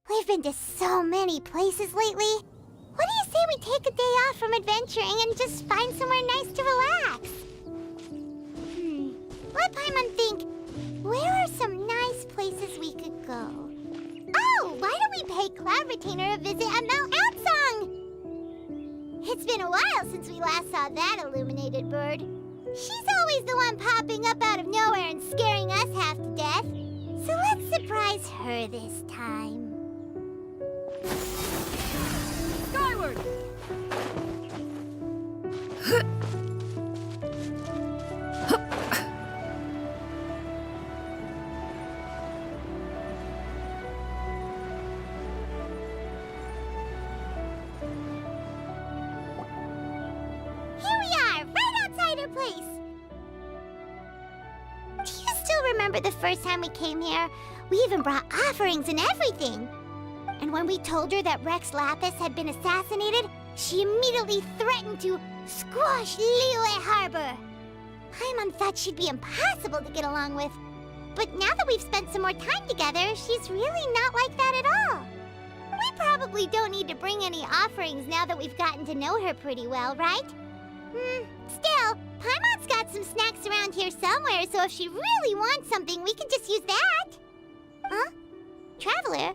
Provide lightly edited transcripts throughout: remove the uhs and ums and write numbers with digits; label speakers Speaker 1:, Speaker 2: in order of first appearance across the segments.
Speaker 1: We've been to so many places lately. What do you say we take a day off from adventuring and just find somewhere nice to relax? Let Paimon think. Where are some nice places we could go? Oh, why don't we pay Cloud Retainer a visit at Mount Outsong? It's been a while since we last saw that illuminated bird. She's always the one popping up out of nowhere and scaring us half to death. So let's surprise her this time.
Speaker 2: Skyward!
Speaker 1: Here we are, right outside her place. Do you still remember the first time we came here? We even brought offerings and everything. And when we told her that Rex Lapis had been assassinated, she immediately threatened to squash Liyue Harbor. Paimon thought she'd be impossible to get along with. But now that we've spent some more time together, she's really not like that at all. We probably don't need to bring any offerings now that we've gotten to know her pretty well, right? Still, Paimon's got some snacks around here somewhere, so if she really wants something, we can just use that. Huh? Traveler?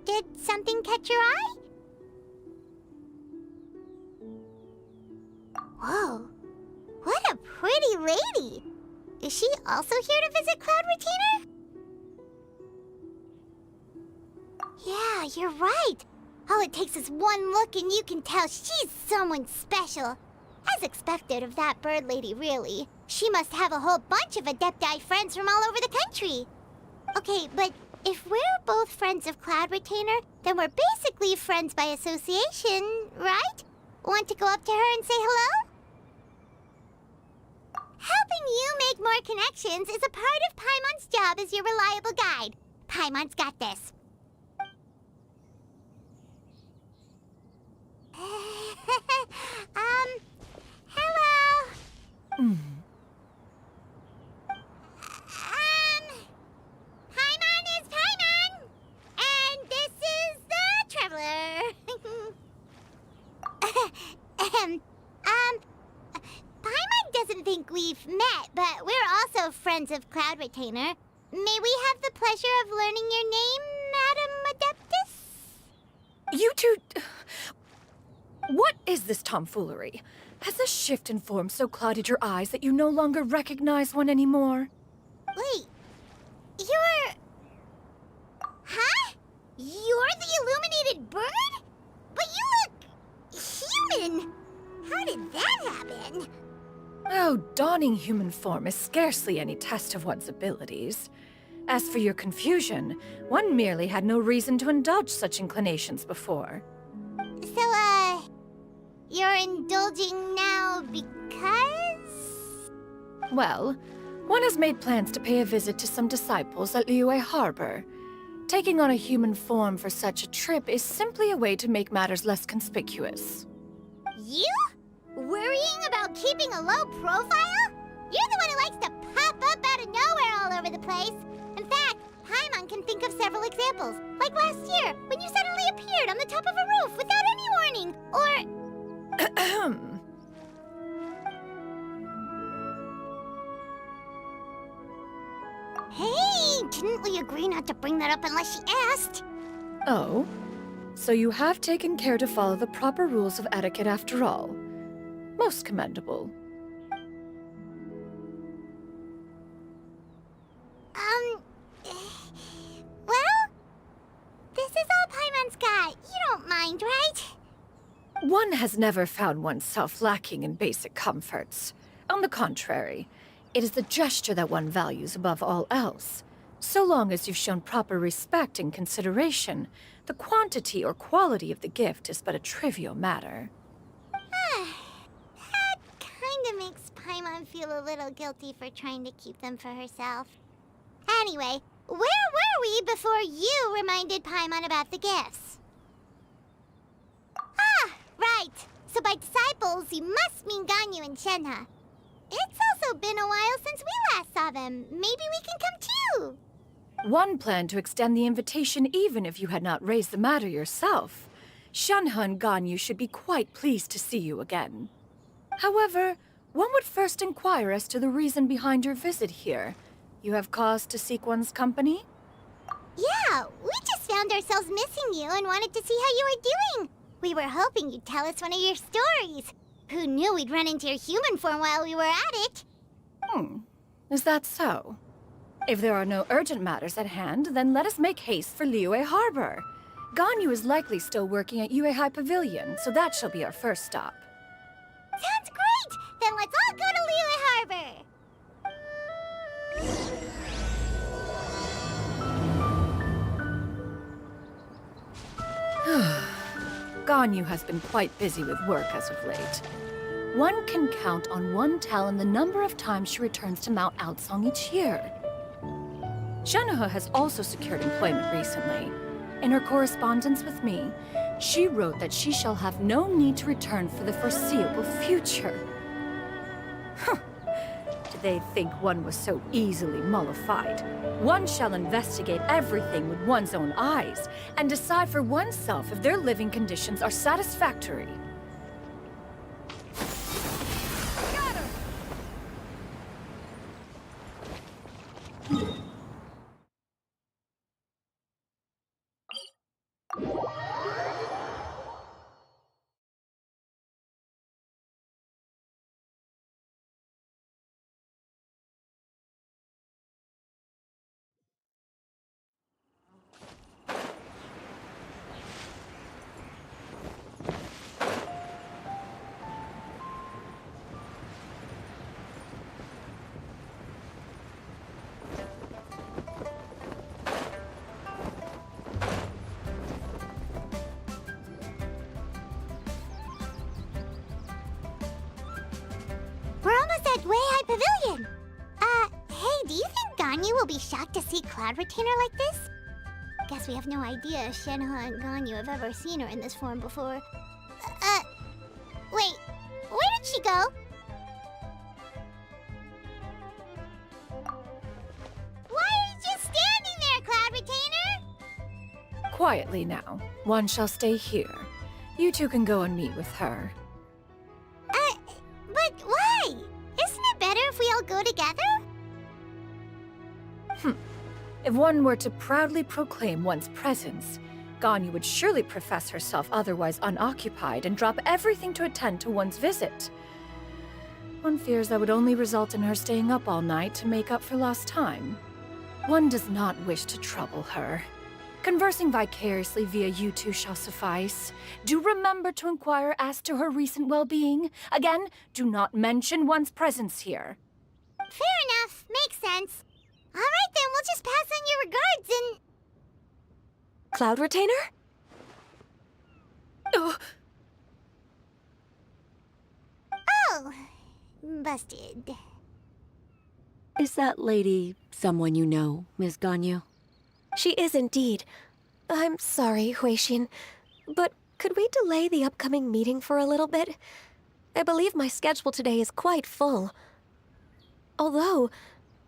Speaker 1: Did something catch your eye? Whoa, what a pretty lady! Is she also here to visit Cloud Retainer? Yeah, you're right. All it takes is one look and you can tell she's someone special. As expected of that bird lady, really. She must have a whole bunch of Adepti friends from all over the country. Okay, but if we're both friends of Cloud Retainer, then we're basically friends by association, right? Want to go up to her and say hello? Helping you make more connections is a part of Paimon's job as your reliable guide. Paimon's got this. Hello? Paimon is Paimon! And this is the Traveler. Paimon doesn't think we've met, but we're also friends of Cloud Retainer. May we have the pleasure of learning your name, Madam Adeptus?
Speaker 2: You two... What is this tomfoolery? Has this shift in form so clouded your eyes that you no longer recognize one anymore?
Speaker 1: Wait, you're... Huh? You're the illuminated bird? But you look... human! How did that happen?
Speaker 2: Oh, donning human form is scarcely any test of one's abilities. As for your confusion, one merely had no reason to indulge such inclinations before.
Speaker 1: So, you're indulging now because?
Speaker 2: Well, one has made plans to pay a visit to some disciples at Liyue Harbor. Taking on a human form for such a trip is simply a way to make matters less conspicuous.
Speaker 1: You? Worrying about keeping a low profile? You're the one who likes to pop up out of nowhere all over the place. In fact, Paimon can think of several examples. Like last year, when you suddenly appeared on the top of a roof without any warning. Or... Hey, didn't we agree not to bring that up unless she asked?
Speaker 2: Oh? So you have taken care to follow the proper rules of etiquette after all. Most commendable.
Speaker 1: Well, this is all Paimon's got. You don't mind, right?
Speaker 2: One has never found oneself lacking in basic comforts. On the contrary, it is the gesture that one values above all else. So long as you've shown proper respect and consideration, the quantity or quality of the gift is but a trivial matter.
Speaker 1: even feel a little guilty for trying to keep them for herself. Anyway, where were we before you reminded Paimon about the gifts? Ah, right. So by disciples, you must mean Ganyu and Shenhe. It's also been a while since we last saw them. Maybe we can come too.
Speaker 2: One planned to extend the invitation even if you had not raised the matter yourself. Shenhe and Ganyu should be quite pleased to see you again. However, one would first inquire as to the reason behind your visit here. You have cause to seek one's company?
Speaker 1: Yeah, we just found ourselves missing you and wanted to see how you were doing. We were hoping you'd tell us one of your stories. Who knew we'd run into your human form while we were at it?
Speaker 2: Is that so? If there are no urgent matters at hand, then let us make haste for Liyue Harbor. Ganyu is likely still working at Yuehai Pavilion, so that shall be our first stop.
Speaker 1: Sounds great! Then let's all go to Liyue Harbor!
Speaker 2: Ganyu has been quite busy with work as of late. One can count on one talon the number of times she returns to Mount Aocang each year. Shenhe has also secured employment recently. In her correspondence with me, she wrote that she shall have no need to return for the foreseeable future. Did they think one was so easily mollified? One shall investigate everything with one's own eyes and decide for oneself if their living conditions are satisfactory.
Speaker 1: We're almost at Weihai Pavilion. Hey, do you think Ganyu will be shocked to see Cloud Retainer like this? Guess we have no idea if Shenhe and Ganyu have ever seen her in this form before. Wait, where did she go? Why are you just standing there, Cloud Retainer?
Speaker 2: Quietly now. One shall stay here. You two can go and meet with her.
Speaker 1: But why? Isn't it better if we all go together?
Speaker 2: If one were to proudly proclaim one's presence, Ganyu would surely profess herself otherwise unoccupied and drop everything to attend to one's visit. One fears that would only result in her staying up all night to make up for lost time. One does not wish to trouble her. Conversing vicariously via you two shall suffice. Do remember to inquire as to her recent well-being. Again, do not mention one's presence here.
Speaker 1: Fair enough. Makes sense. All right, then we'll just pass on your regards and...
Speaker 3: Cloud Retainer?
Speaker 1: Oh, busted.
Speaker 4: Is that lady someone you know, Miss Ganyu?
Speaker 3: She is indeed. I'm sorry, Huixin, but could we delay the upcoming meeting for a little bit? I believe my schedule today is quite full. Although,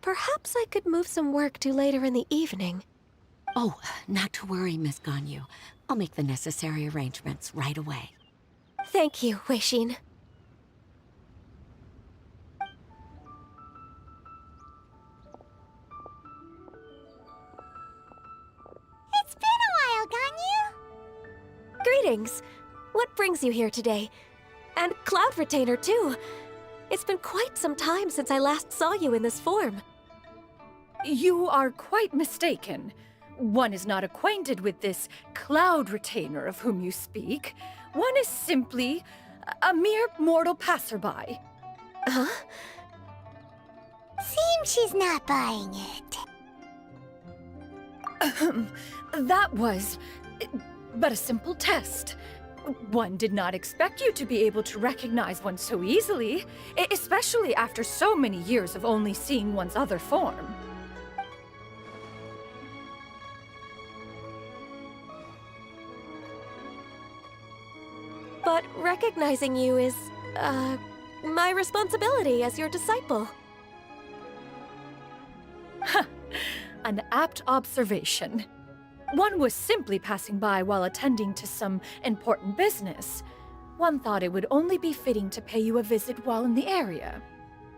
Speaker 3: perhaps I could move some work to later in the evening.
Speaker 4: Oh, not to worry, Miss Ganyu. I'll make the necessary arrangements right away.
Speaker 3: Thank you, Huixin.
Speaker 1: It's been a while, Ganyu.
Speaker 3: Greetings. What brings you here today? And Cloud Retainer, too. It's been quite some time since I last saw you in this form.
Speaker 2: You are quite mistaken. One is not acquainted with this Cloud Retainer of whom you speak. One is simply a mere mortal passerby.
Speaker 3: Huh?
Speaker 1: Seems she's not buying it.
Speaker 2: That was but a simple test. One did not expect you to be able to recognize one so easily, especially after so many years of only seeing one's other form.
Speaker 3: But recognizing you is, my responsibility as your disciple.
Speaker 2: An apt observation. One was simply passing by while attending to some important business. One thought it would only be fitting to pay you a visit while in the area.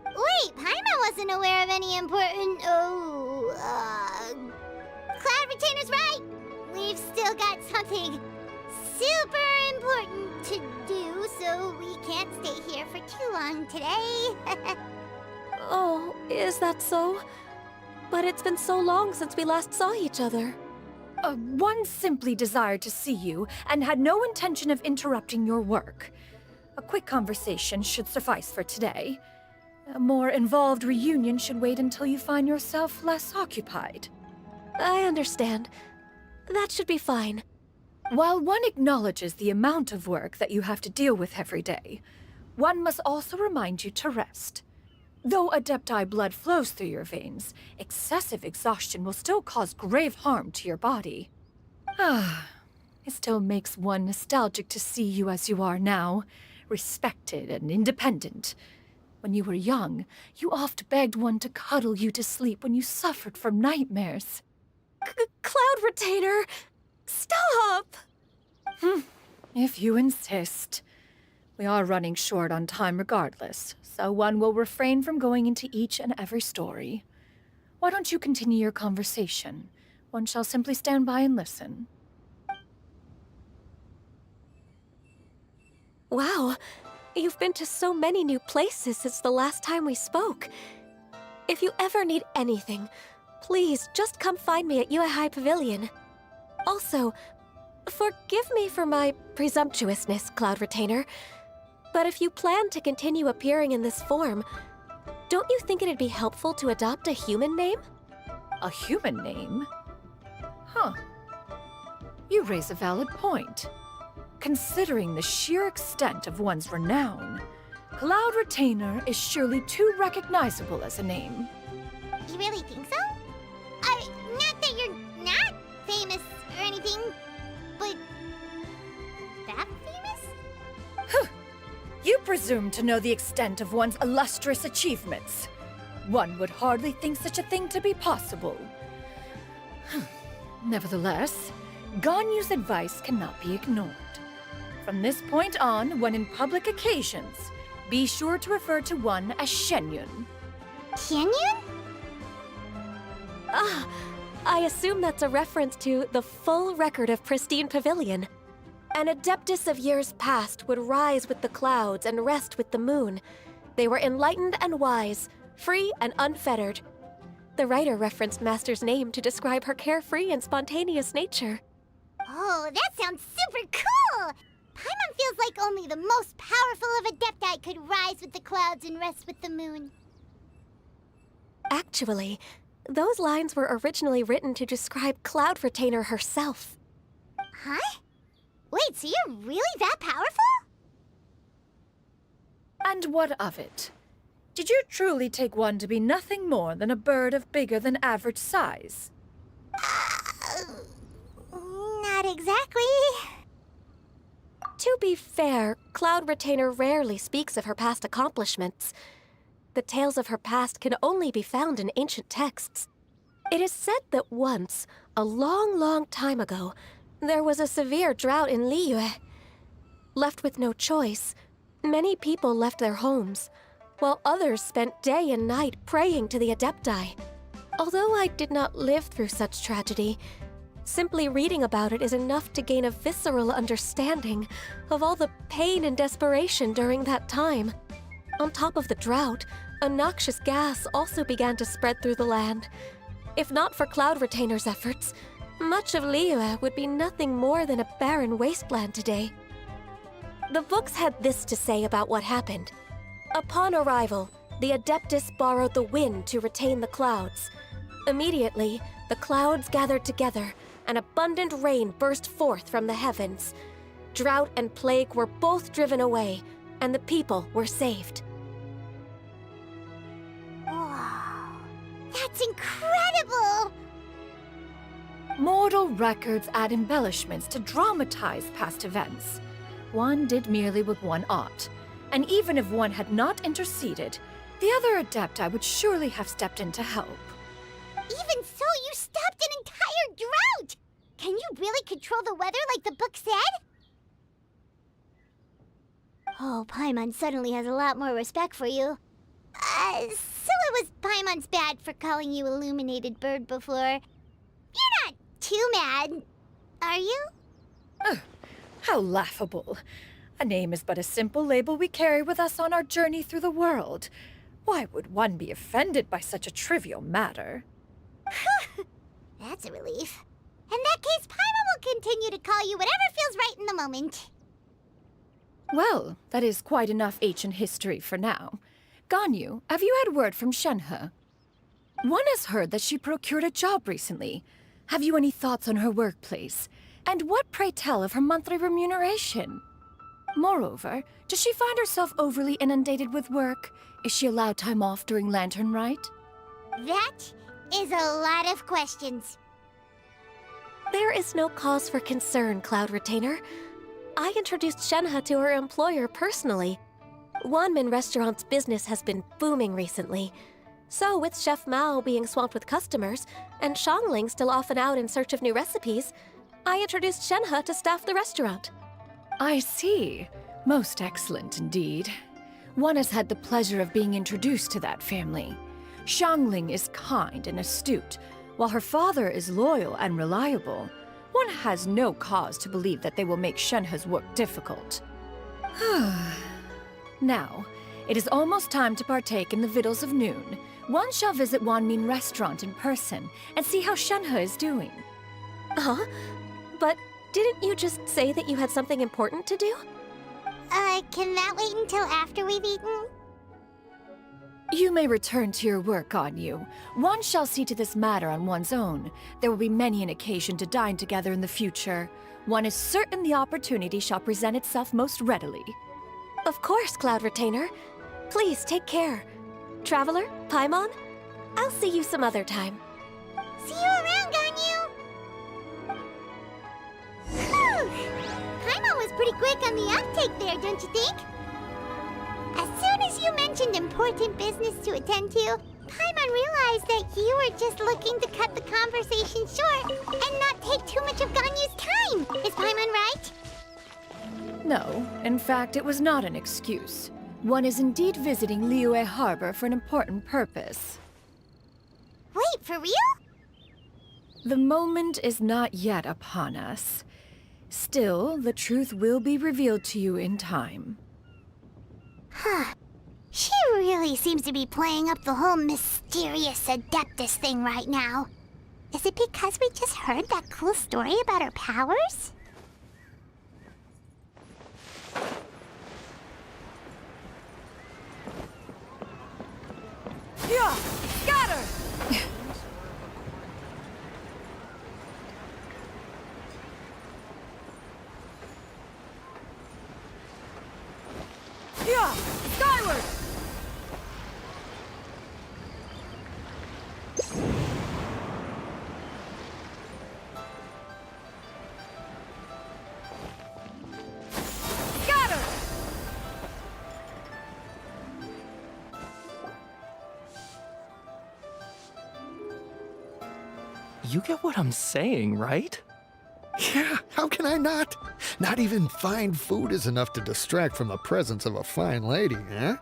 Speaker 1: Wait, Paimon wasn't aware of any important... Cloud Retainer's right! We've still got something super important to do, so we can't stay here for too long today.
Speaker 3: Oh, is that so? But it's been so long since we last saw each other.
Speaker 2: One simply desired to see you and had no intention of interrupting your work. A quick conversation should suffice for today. A more involved reunion should wait until you find yourself less occupied.
Speaker 3: I understand. That should be fine.
Speaker 2: While one acknowledges the amount of work that you have to deal with every day, one must also remind you to rest. Though Adepti blood flows through your veins, excessive exhaustion will still cause grave harm to your body. It still makes one nostalgic to see you as you are now, respected and independent. When you were young, you oft begged one to cuddle you to sleep when you suffered from nightmares.
Speaker 3: Cloud Retainer! Stop!
Speaker 2: If you insist. We are running short on time regardless, so one will refrain from going into each and every story. Why don't you continue your conversation? One shall simply stand by and listen.
Speaker 3: Wow, you've been to so many new places since the last time we spoke. If you ever need anything, please just come find me at Yuehai Pavilion. Also, forgive me for my presumptuousness, Cloud Retainer, but if you plan to continue appearing in this form, don't you think it'd be helpful to adopt a human name?
Speaker 2: A human name? Huh. You raise a valid point. Considering the sheer extent of one's renown, Cloud Retainer is surely too recognizable as a name.
Speaker 1: You really think so? Not that you're not famous or anything, but that famous?
Speaker 2: You presume to know the extent of one's illustrious achievements. One would hardly think such a thing to be possible. Nevertheless, Ganyu's advice cannot be ignored. From this point on, when in public occasions, be sure to refer to one as Sянь Юнь.
Speaker 1: Sянь Yun?
Speaker 3: I assume that's a reference to the full record of Pristine Pavilion. An adeptus of years past would rise with the clouds and rest with the moon. They were enlightened and wise, free and unfettered. The writer referenced Master's name to describe her carefree and spontaneous nature.
Speaker 1: Oh, that sounds super cool! Paimon feels like only the most powerful of Adepti could rise with the clouds and rest with the moon.
Speaker 3: Actually, those lines were originally written to describe Cloud Retainer herself.
Speaker 1: Huh? Wait, so you're really that powerful?
Speaker 2: And what of it? Did you truly take one to be nothing more than a bird of bigger than average size?
Speaker 1: Not exactly.
Speaker 3: To be fair, Cloud Retainer rarely speaks of her past accomplishments. The tales of her past can only be found in ancient texts. It is said that once, a long, long time ago, there was a severe drought in Liyue. Left with no choice, many people left their homes, while others spent day and night praying to the Adepti. Although I did not live through such tragedy, simply reading about it is enough to gain a visceral understanding of all the pain and desperation during that time. On top of the drought, a noxious gas also began to spread through the land. If not for Cloud Retainer's efforts, much of Liyue would be nothing more than a barren wasteland today. The books had this to say about what happened. Upon arrival, the Adeptus borrowed the wind to retain the clouds. Immediately, the clouds gathered together, and abundant rain burst forth from the heavens. drought and plague were both driven away, and the people were saved.
Speaker 1: Wow, that's incredible!
Speaker 2: Mortal records add embellishments to dramatize past events. One did merely what one ought, and even if one had not interceded, the other Adepti would surely have stepped in to help.
Speaker 1: Even so, you stopped an entire drought! Can you really control the weather like the book said? Oh, Paimon suddenly has a lot more respect for you. So it was Paimon's bad for calling you Illuminated Bird before. You're not too mad, are you?
Speaker 2: How laughable. A name is but a simple label we carry with us on our journey through the world. Why would one be offended by such a trivial matter?
Speaker 1: That's a relief. In that case, Paimon will continue to call you whatever feels right in the moment.
Speaker 2: Well, that is quite enough ancient history for now. Ganyu, have you had word from Shenhe? One has heard that she procured a job recently. Have you any thoughts on her workplace? And what, pray tell, of her monthly remuneration? Moreover, does she find herself overly inundated with work? Is she allowed time off during Lantern Rite?
Speaker 1: That is a lot of questions.
Speaker 3: There is no cause for concern, Cloud Retainer. I introduced Shenhe to her employer personally. Wanmin Restaurant's business has been booming recently. So, with Chef Mao being swamped with customers, and Shangling still off and out in search of new recipes, I introduced Shenhe to staff the restaurant.
Speaker 2: I see. Most excellent indeed. One has had the pleasure of being introduced to that family. Shangling is kind and astute, while her father is loyal and reliable. One has no cause to believe that they will make Shenhe's work difficult. Now, it is almost time to partake in the victuals of noon. One shall visit Wanmin Restaurant in person and see how Shenhe is doing.
Speaker 3: Huh? But didn't you just say that you had something important to do?
Speaker 1: Can that wait until after we've eaten?
Speaker 2: You may return to your work, Ganyu. One shall see to this matter on one's own. There will be many an occasion to dine together in the future. One is certain the opportunity shall present itself most readily.
Speaker 3: Of course, Cloud Retainer. Please take care. Traveler, Paimon, I'll see you some other time.
Speaker 1: See you around, Ganyu! Whew! Paimon was pretty quick on the uptake there, don't you think? As soon as you mentioned important business to attend to, Paimon realized that you were just looking to cut the conversation short and not take too much of Ganyu's time. Is Paimon right?
Speaker 2: No, in fact, it was not an excuse. One is indeed visiting Liyue Harbor for an important purpose.
Speaker 1: Wait, for real?
Speaker 2: The moment is not yet upon us. Still, the truth will be revealed to you in time.
Speaker 1: Huh. She really seems to be playing up the whole mysterious Adeptus thing right now. Is it because we just heard that cool story about her powers?
Speaker 2: Yeah! Scatter! Yeah! Skyward! Scatter!
Speaker 5: You get what I'm saying, right?
Speaker 6: Yeah, how can I not? Not even fine food is enough to distract from the presence of a fine lady, huh?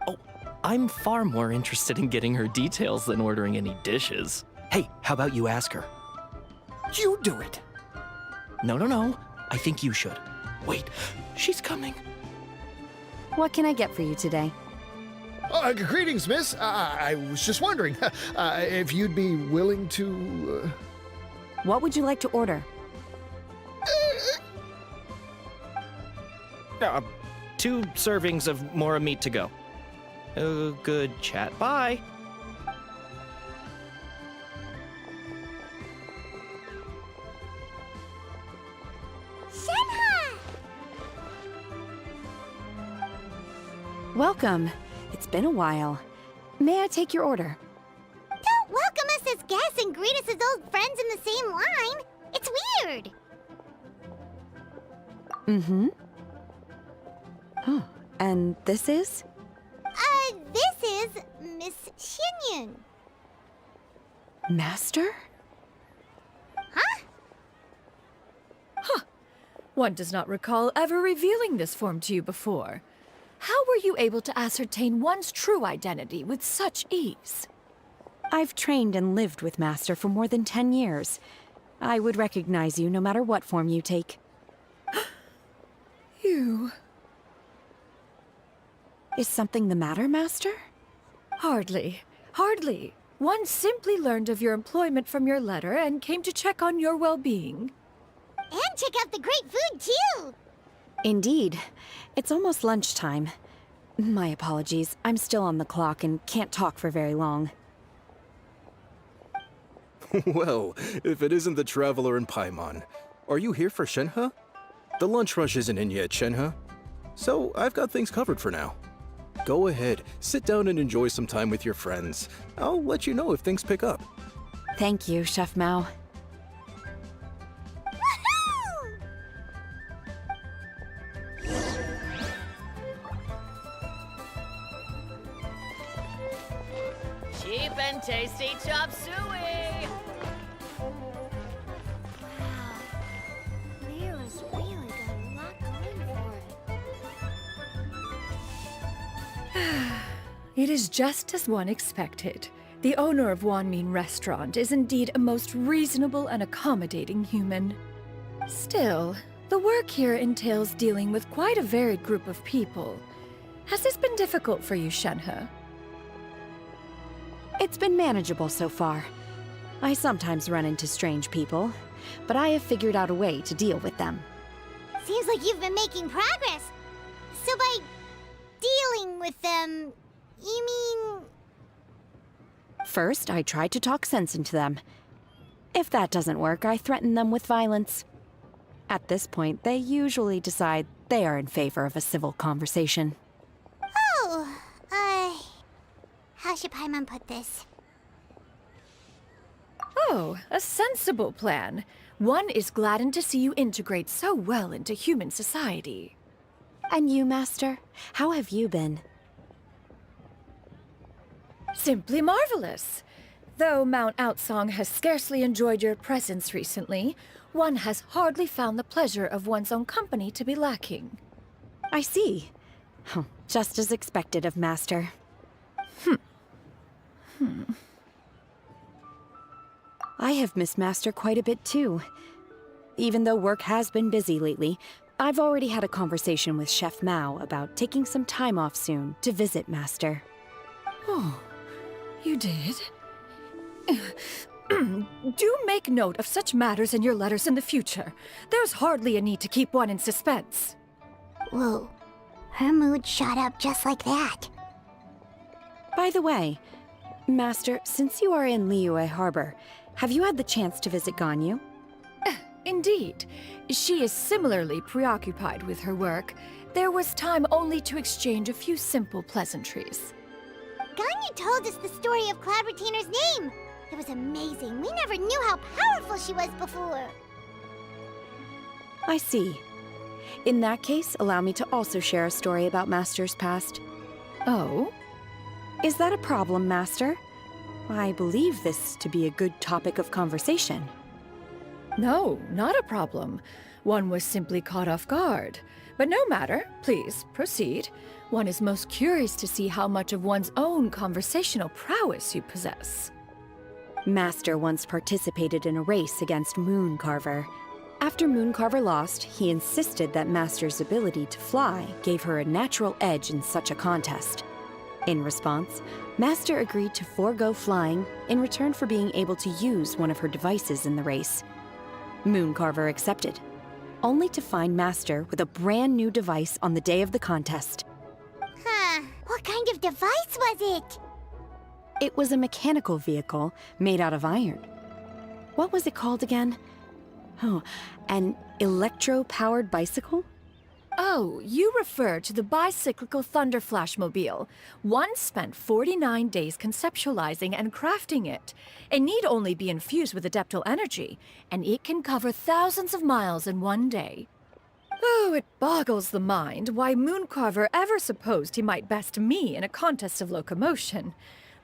Speaker 5: Oh, I'm far more interested in getting her details than ordering any dishes. Hey, how about you ask her?
Speaker 6: You do it.
Speaker 5: No. I think you should. Wait, she's coming.
Speaker 7: What can I get for you today?
Speaker 6: Greetings, miss. I was just wondering if you'd be willing to...
Speaker 7: What would you like to order?
Speaker 5: 2 servings of Mora meat to go. Good chat. Bye.
Speaker 1: Shenhe!
Speaker 7: Welcome. It's been a while. May I take your order?
Speaker 1: Don't welcome us as guests and greet us as old friends in the same line. It's weird.
Speaker 7: Mm-hmm. Oh, and this is?
Speaker 1: This is Miss Sянь Юнь.
Speaker 7: Master?
Speaker 1: Huh?
Speaker 2: One does not recall ever revealing this form to you before. How were you able to ascertain one's true identity with such ease?
Speaker 7: I've trained and lived with Master for more than 10 years. I would recognize you no matter what form you take.
Speaker 2: You...
Speaker 7: Is something the matter, Master?
Speaker 2: Hardly. Hardly. One simply learned of your employment from your letter and came to check on your well-being.
Speaker 1: And check out the great food, too.
Speaker 7: Indeed. It's almost lunchtime. My apologies. I'm still on the clock and can't talk for very long.
Speaker 8: Well, if it isn't the traveler in Paimon, are you here for Shenhe? The lunch rush isn't in yet, Shenhe. So I've got things covered for now. Go ahead, sit down and enjoy some time with your friends. I'll let you know if things pick up.
Speaker 7: Thank you, Chef Mao.
Speaker 1: Woohoo!
Speaker 2: Cheap and tasty chop suey!
Speaker 1: Wow. Leo's really got a lot going for it.
Speaker 2: It is just as one expected. The owner of Wanmin Restaurant is indeed a most reasonable and accommodating human. Still, the work here entails dealing with quite a varied group of people. Has this been difficult for you, Shenhe?
Speaker 7: It's been manageable so far. I sometimes run into strange people, but I have figured out a way to deal with them.
Speaker 1: Seems like you've been making progress. So by dealing with them, you mean...
Speaker 7: First, I try to talk sense into them. If that doesn't work, I threaten them with violence. At this point, they usually decide they are in favor of a civil conversation.
Speaker 1: Oh, how should Paimon put this?
Speaker 2: Oh, a sensible plan. One is gladdened to see you integrate so well into human society.
Speaker 7: And you, Master? How have you been?
Speaker 2: Simply marvelous. Though Mount Outsong has scarcely enjoyed your presence recently, one has hardly found the pleasure of one's own company to be lacking.
Speaker 7: I see. Oh, just as expected of Master. I have missed Master quite a bit too. Even though work has been busy lately, I've already had a conversation with Chef Mao about taking some time off soon to visit Master.
Speaker 2: Oh, you did? Do make note of such matters in your letters in the future. There's hardly a need to keep one in suspense.
Speaker 1: Whoa, her mood shot up just like that.
Speaker 7: By the way, Master, since you are in Liyue Harbor, have you had the chance to visit Ganyu?
Speaker 2: Indeed. She is similarly preoccupied with her work. There was time only to exchange a few simple pleasantries.
Speaker 1: Ganyu told us the story of Cloud Retainer's name. It was amazing. We never knew how powerful she was before.
Speaker 7: I see. In that case, allow me to also share a story about Master's past.
Speaker 2: Oh?
Speaker 7: Is that a problem, Master? I believe this to be a good topic of conversation.
Speaker 2: No, not a problem. One was simply caught off guard. But no matter, please, proceed. One is most curious to see how much of one's own conversational prowess you possess.
Speaker 7: Master once participated in a race against Mooncarver. After Mooncarver lost, he insisted that Master's ability to fly gave her a natural edge in such a contest. In response, Master agreed to forego flying in return for being able to use one of her devices in the race. Mooncarver accepted, only to find Master with a brand new device on the day of the contest.
Speaker 1: Huh, what kind of device was it?
Speaker 7: It was a mechanical vehicle made out of iron. What was it called again? Oh, an electro-powered bicycle?
Speaker 2: Oh, you refer to the bicyclical Thunder Flashmobile. One spent 49 days conceptualizing and crafting it. It need only be infused with adeptal energy, and it can cover thousands of miles in one day. Oh, it boggles the mind why Mooncarver ever supposed he might best me in a contest of locomotion.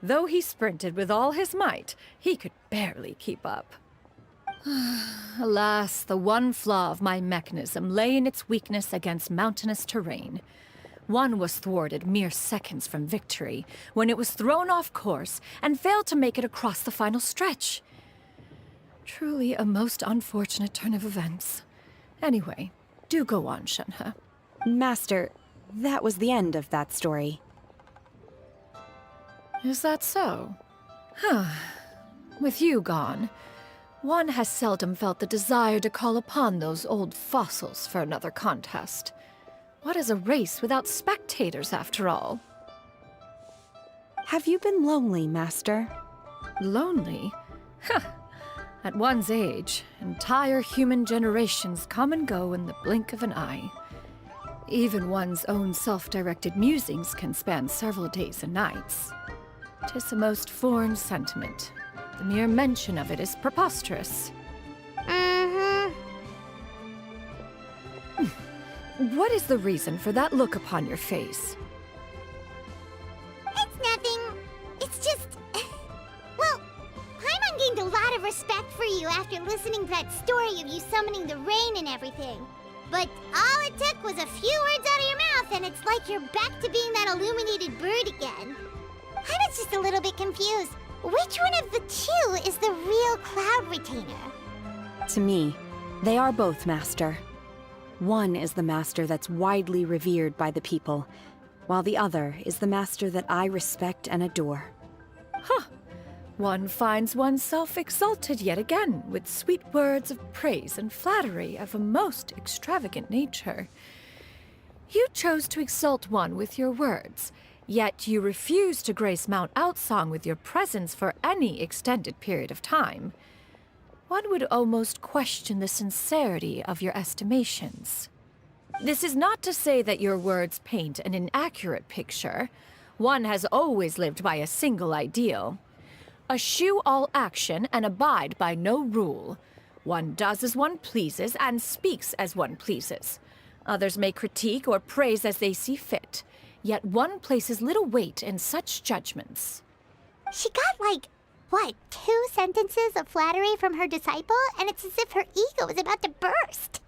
Speaker 2: Though he sprinted with all his might, he could barely keep up. Alas, the one flaw of my mechanism lay in its weakness against mountainous terrain. One was thwarted mere seconds from victory, when it was thrown off course and failed to make it across the final stretch. Truly a most unfortunate turn of events. Anyway, do go on, Shenhe.
Speaker 7: Master, that was the end of that story.
Speaker 2: Is that so? Huh. With you gone, one has seldom felt the desire to call upon those old fossils for another contest. What is a race without spectators, after all?
Speaker 7: Have you been lonely, Master?
Speaker 2: Lonely? Huh. At one's age, entire human generations come and go in the blink of an eye. Even one's own self-directed musings can span several days and nights. 'Tis a most foreign sentiment. The mere mention of it is preposterous. What is the reason for that look upon your face?
Speaker 1: It's nothing. It's just... Well, Paimon gained a lot of respect for you after listening to that story of you summoning the rain and everything. But all it took was a few words out of your mouth and it's like you're back to being that illuminated bird again. I was just a little bit confused. Which one of the two is the real Cloud Retainer?
Speaker 7: To me, they are both, Master. One is the master that's widely revered by the people, while the other is the master that I respect and adore.
Speaker 2: Huh. One finds oneself exalted yet again with sweet words of praise and flattery of a most extravagant nature. You chose to exalt one with your words, yet you refuse to grace Mount Outsong with your presence for any extended period of time. One would almost question the sincerity of your estimations. This is not to say that your words paint an inaccurate picture. One has always lived by a single ideal. Eschew all action and abide by no rule. One does as one pleases and speaks as one pleases. Others may critique or praise as they see fit, yet one places little weight in such judgments.
Speaker 1: She got like, what, 2 sentences of flattery from her disciple? And it's as if her ego is about to burst.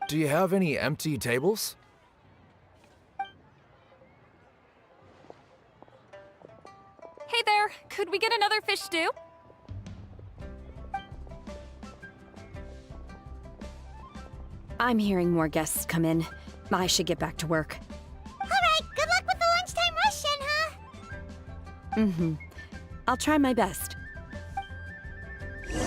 Speaker 9: Do you have any empty tables?
Speaker 10: Hey there, could we get another fish stew?
Speaker 7: I'm hearing more guests come in. I should get back to work.
Speaker 1: All right, good luck with the lunchtime rush, Shenhe.
Speaker 7: I'll try my best.
Speaker 1: So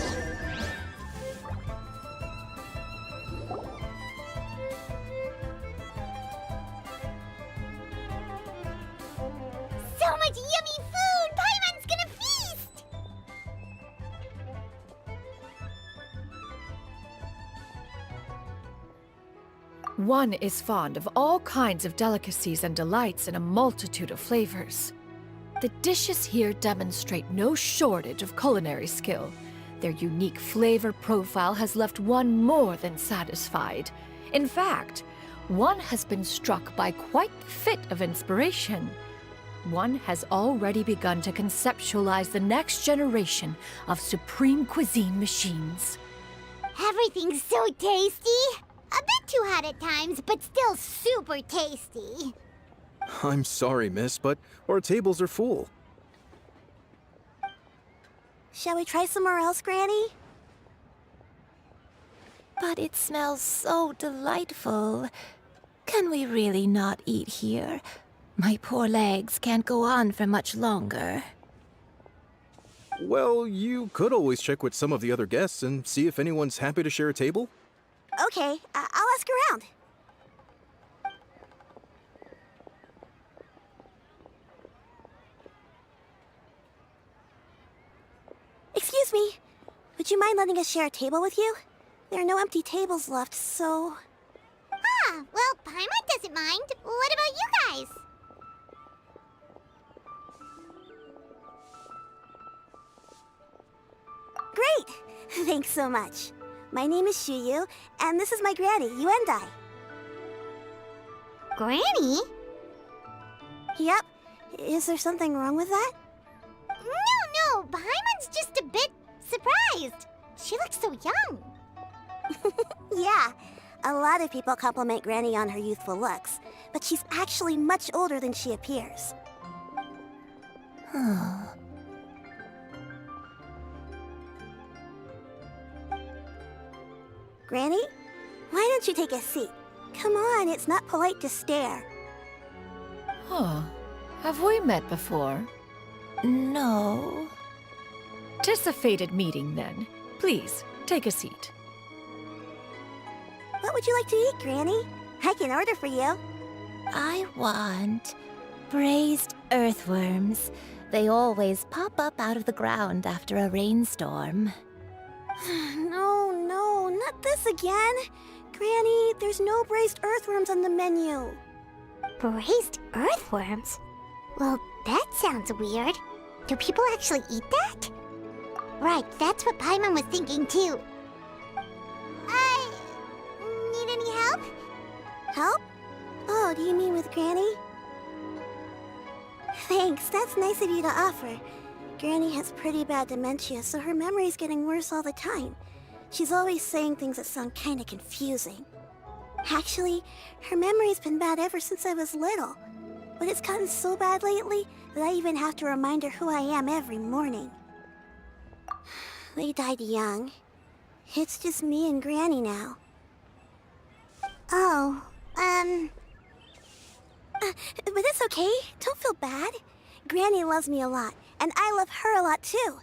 Speaker 1: much yummy food! Paimon's gonna feast!
Speaker 2: One is fond of all kinds of delicacies and delights in a multitude of flavors. The dishes here demonstrate no shortage of culinary skill. Their unique flavor profile has left one more than satisfied. In fact, one has been struck by quite the fit of inspiration. One has already begun to conceptualize the next generation of supreme cuisine machines.
Speaker 1: Everything's so tasty! A bit too hot at times, but still super tasty.
Speaker 8: I'm sorry, miss, but our tables are full.
Speaker 1: Shall we try somewhere else, Granny?
Speaker 11: But it smells so delightful. Can we really not eat here? My poor legs can't go on for much longer.
Speaker 8: Well, you could always check with some of the other guests and see if anyone's happy to share a table.
Speaker 1: Okay, I'll ask around. Excuse me. Would you mind letting us share a table with you? There are no empty tables left, so... Ah, well, Paimon doesn't mind. What about you guys?
Speaker 12: Great! Thanks so much. My name is Shuyu, and this is my granny, Yuendai.
Speaker 1: Granny?
Speaker 12: Yep. Is there something wrong with that?
Speaker 1: No, Paimon's just a bit surprised. She looks so young.
Speaker 12: Yeah. A lot of people compliment Granny on her youthful looks, but she's actually much older than she appears. Granny? Why don't you take a seat? Come on, it's not polite to stare.
Speaker 2: Huh. Have we met before?
Speaker 11: No.
Speaker 2: 'Tis a fated meeting, then. Please, take a seat.
Speaker 12: What would you like to eat, Granny? I can order for you.
Speaker 11: I want braised earthworms. They always pop up out of the ground after a rainstorm.
Speaker 12: No, not this again. Granny, there's no braised earthworms on the menu.
Speaker 1: Braised earthworms? Well, that sounds weird. Do people actually eat that? Right, that's what Paimon was thinking too. Need any help?
Speaker 12: Help? Oh, do you mean with Granny? Thanks, that's nice of you to offer. Granny has pretty bad dementia, so her memory's getting worse all the time. She's always saying things that sound kinda confusing. Actually, her memory's been bad ever since I was little. But it's gotten so bad lately that I even have to remind her who I am every morning. They died young. It's just me and Granny now.
Speaker 1: Oh,
Speaker 12: But it's okay. Don't feel bad. Granny loves me a lot, and I love her a lot too.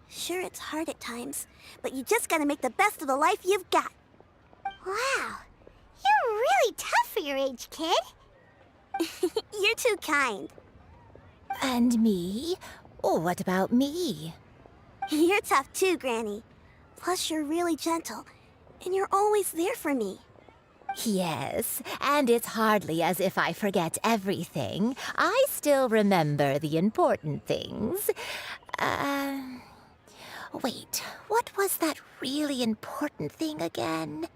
Speaker 12: Sure, it's hard at times, but you just gotta make the best of the life you've got.
Speaker 1: wow. You're really tough for your age, kid.
Speaker 12: You're too kind.
Speaker 11: And me? Oh, what about me?
Speaker 12: You're tough too, Granny. Plus, you're really gentle, and you're always there for me.
Speaker 11: Yes, and it's hardly as if I forget everything. I still remember the important things. Wait, what was that really important thing again?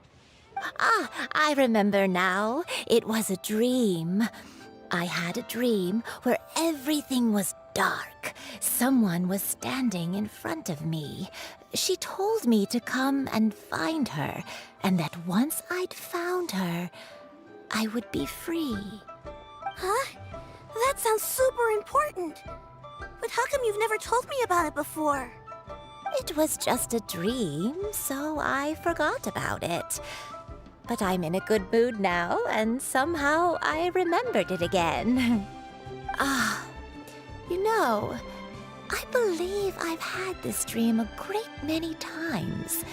Speaker 11: Ah, I remember now. It was a dream. I had a dream where everything was dark. Someone was standing in front of me. She told me to come and find her, and that once I'd found her, I would be free.
Speaker 12: Huh? That sounds super important. But how come you've never told me about it before?
Speaker 11: It was just a dream, so I forgot about it. But I'm in a good mood now, and somehow I remembered it again. You know, I believe I've had this dream a great many times.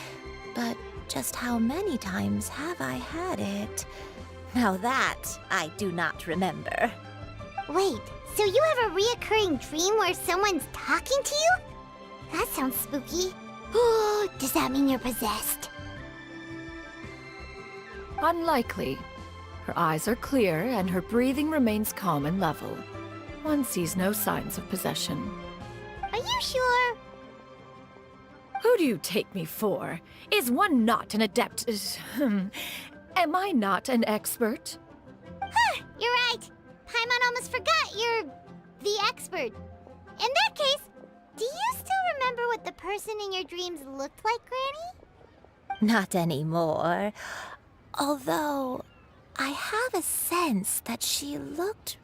Speaker 11: But just how many times have I had it? Now that I do not remember.
Speaker 1: Wait, so you have a reoccurring dream where someone's talking to you? That sounds spooky. Oh, does that mean you're possessed?
Speaker 2: Unlikely. Her eyes are clear and her breathing remains calm and level. One sees no signs of possession.
Speaker 1: Are you sure?
Speaker 2: Who do you take me for? Is one not an adept? Am I not an expert?
Speaker 1: Huh, you're right. Paimon almost forgot you're the expert. In that case, do you still remember what the person in your dreams looked like, Granny?
Speaker 11: Not anymore. Although, I have a sense that she looked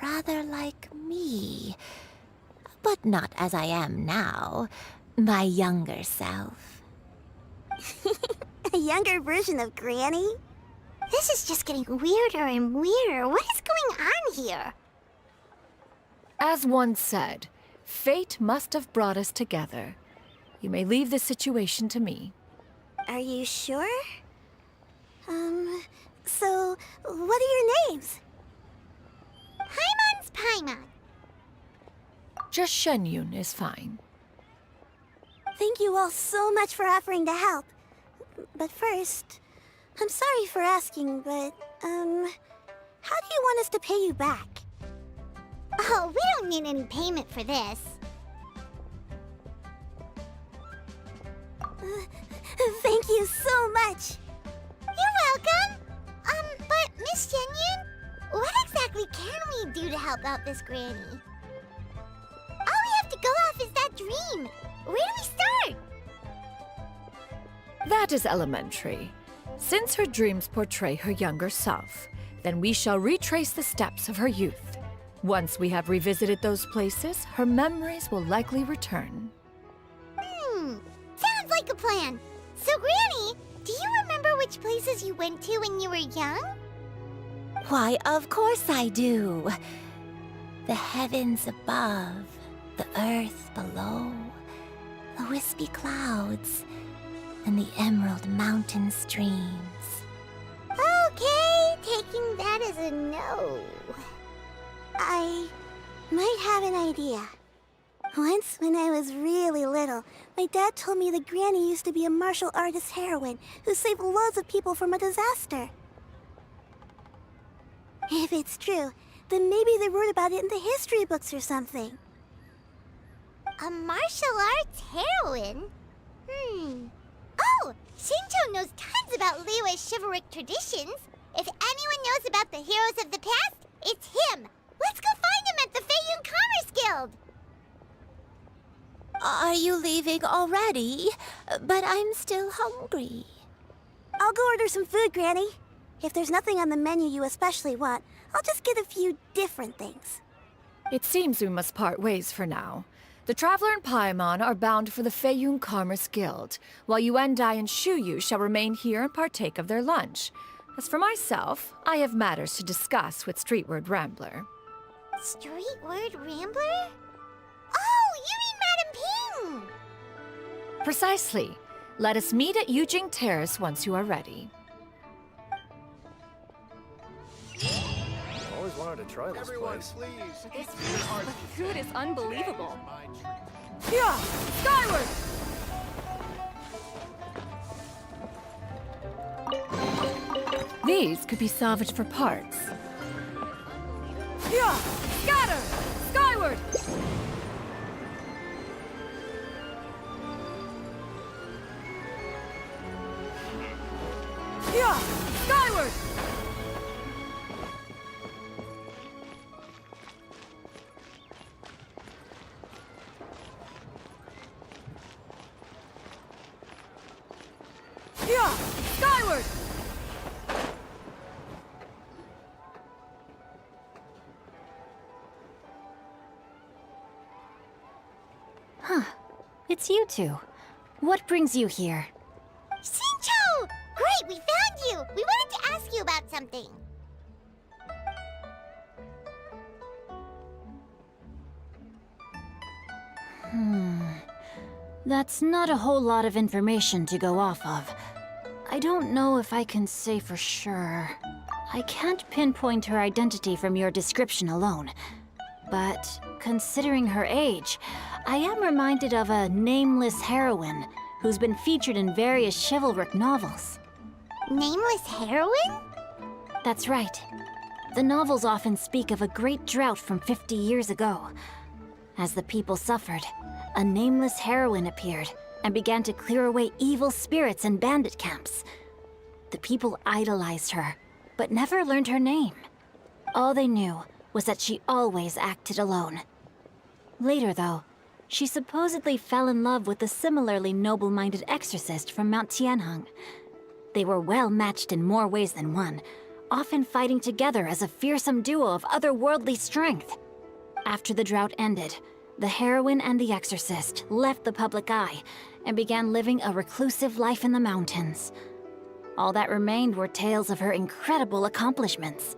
Speaker 11: rather like me. But not as I am now. My younger self.
Speaker 12: A younger version of Granny?
Speaker 1: This is just getting weirder and weirder. What is going on here?
Speaker 2: As one said, fate must have brought us together. You may leave the situation to me.
Speaker 12: Are you sure? So, what are your names?
Speaker 1: Paimon's Paimon.
Speaker 2: Just Shen Yun is fine.
Speaker 12: Thank you all so much for offering to help. But first, I'm sorry for asking, but, how do you want us to pay you back?
Speaker 1: Oh, we don't need any payment for this.
Speaker 12: Thank you so much.
Speaker 1: You're welcome. But Miss Shen Yun, what exactly can we do to help out this granny? All we have to go off is that dream. Where do we start?
Speaker 2: That is elementary. Since her dreams portray her younger self, then we shall retrace the steps of her youth. Once we have revisited those places, her memories will likely return.
Speaker 1: Sounds like a plan. So, Granny, do you remember which places you went to when you were young?
Speaker 11: Why, of course I do. The heavens above, the earth below, the wispy clouds, and the emerald mountain streams.
Speaker 1: Okay, taking that as a no.
Speaker 12: I might have an idea. Once, when I was really little, my dad told me that Granny used to be a martial artist heroine who saved loads of people from a disaster. If it's true, then maybe they wrote about it in the history books or something.
Speaker 1: A martial arts heroine? Oh, Shincho knows tons about Liyue's chivalric traditions. If anyone knows about the heroes of the past, it's him. Let's go find him at the Feiyun Commerce Guild.
Speaker 11: Are you leaving already? But I'm still hungry.
Speaker 12: I'll go order some food, Granny. If there's nothing on the menu you especially want, I'll just get a few different things.
Speaker 2: It seems we must part ways for now. The Traveler and Paimon are bound for the Feiyun Commerce Guild, while Yuendai and Shuyu shall remain here and partake of their lunch. As for myself, I have matters to discuss with Streetward Rambler.
Speaker 1: Streetward Rambler? Oh, you mean Madam Ping!
Speaker 2: Precisely. Let us meet at Yujing Terrace once you are ready.
Speaker 9: Always wanted to try this place.
Speaker 10: This food is unbelievable.
Speaker 2: Yeah! Skyward! These could be salvaged for parts. Yeah! Scatter! Skyward! Yeah! Skyward! Yeah! Skyward!
Speaker 11: It's you two. What brings you here?
Speaker 1: Shincho! Great, we found you! We wanted to ask you about something.
Speaker 11: That's not a whole lot of information to go off of. I don't know if I can say for sure. I can't pinpoint her identity from your description alone. But considering her age, I am reminded of a nameless heroine who's been featured in various chivalric novels.
Speaker 1: Nameless heroine?
Speaker 11: That's right. The novels often speak of a great drought from 50 years ago. As the people suffered, a nameless heroine appeared and began to clear away evil spirits in bandit camps. The people idolized her, but never learned her name. All they knew was that she always acted alone. Later, though, she supposedly fell in love with a similarly noble-minded exorcist from Mount Tianheng. They were well matched in more ways than one, often fighting together as a fearsome duo of otherworldly strength. After the drought ended, the heroine and the exorcist left the public eye and began living a reclusive life in the mountains. All that remained were tales of her incredible accomplishments.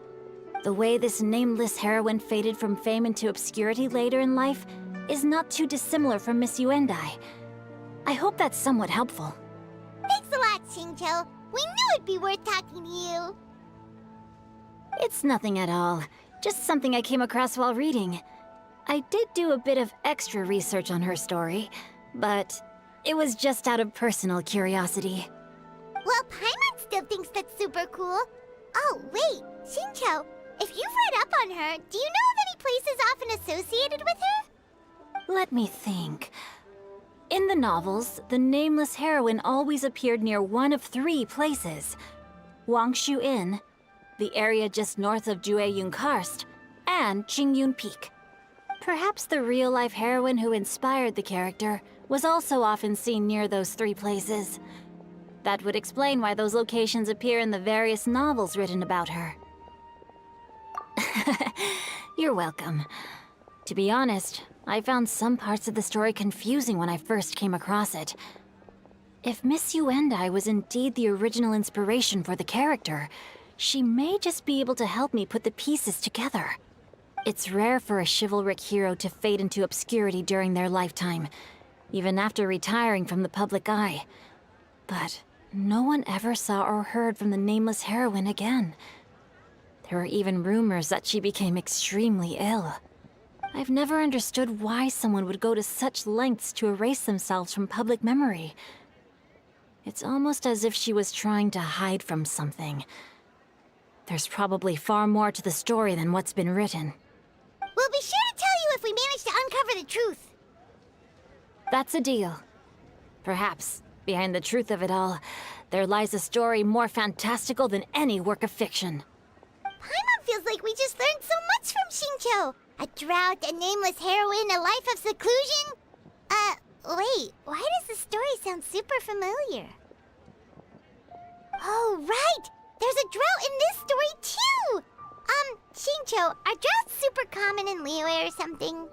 Speaker 11: The way this nameless heroine faded from fame into obscurity later in life is not too dissimilar from Miss Yuendai. I hope that's somewhat helpful.
Speaker 1: Thanks a lot, Shincho. We knew it'd be worth talking to you.
Speaker 11: It's nothing at all. Just something I came across while reading. I did do a bit of extra research on her story, but it was just out of personal curiosity.
Speaker 1: Well, Paimon's still thinks that's super cool. Oh, wait, Xingqiu, if you've read up on her, do you know of any places often associated with her?
Speaker 13: Let me think. In the novels, the nameless heroine always appeared near one of 3 places. Wangshu Inn, the area just north of Jueyun Karst, and Qingyun Peak. Perhaps the real-life heroine who inspired the character was also often seen near those 3 places. That would explain why those locations appear in the various novels written about her. You're welcome. To be honest, I found some parts of the story confusing when I first came across it. If Miss Yuendai was indeed the original inspiration for the character, she may just be able to help me put the pieces together. It's rare for a chivalric hero to fade into obscurity during their lifetime, even after retiring from the public eye. But no one ever saw or heard from the nameless heroine again. There were even rumors that she became extremely ill. I've never understood why someone would go to such lengths to erase themselves from public memory. It's almost as if she was trying to hide from something. There's probably far more to the story than what's been written.
Speaker 1: We'll be sure to tell you if we manage to uncover the truth.
Speaker 13: That's a deal. Perhaps, behind the truth of it all, there lies a story more fantastical than any work of fiction.
Speaker 1: Paimon feels like we just learned so much from Xingqiu. A drought, a nameless heroine, a life of seclusion. Wait, why does the story sound super familiar? Oh, right! There's a drought in this story, too! Xingqiu, are droughts super common in Liyue or something?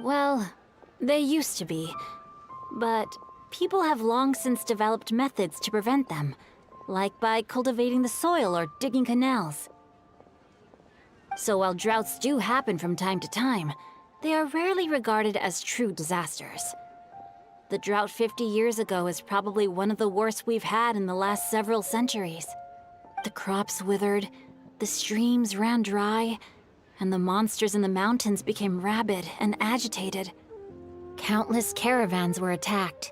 Speaker 13: Well, they used to be. But people have long since developed methods to prevent them, like by cultivating the soil or digging canals. So while droughts do happen from time to time, they are rarely regarded as true disasters. The drought 50 years ago is probably one of the worst we've had in the last several centuries. The crops withered, the streams ran dry, and the monsters in the mountains became rabid and agitated. Countless caravans were attacked,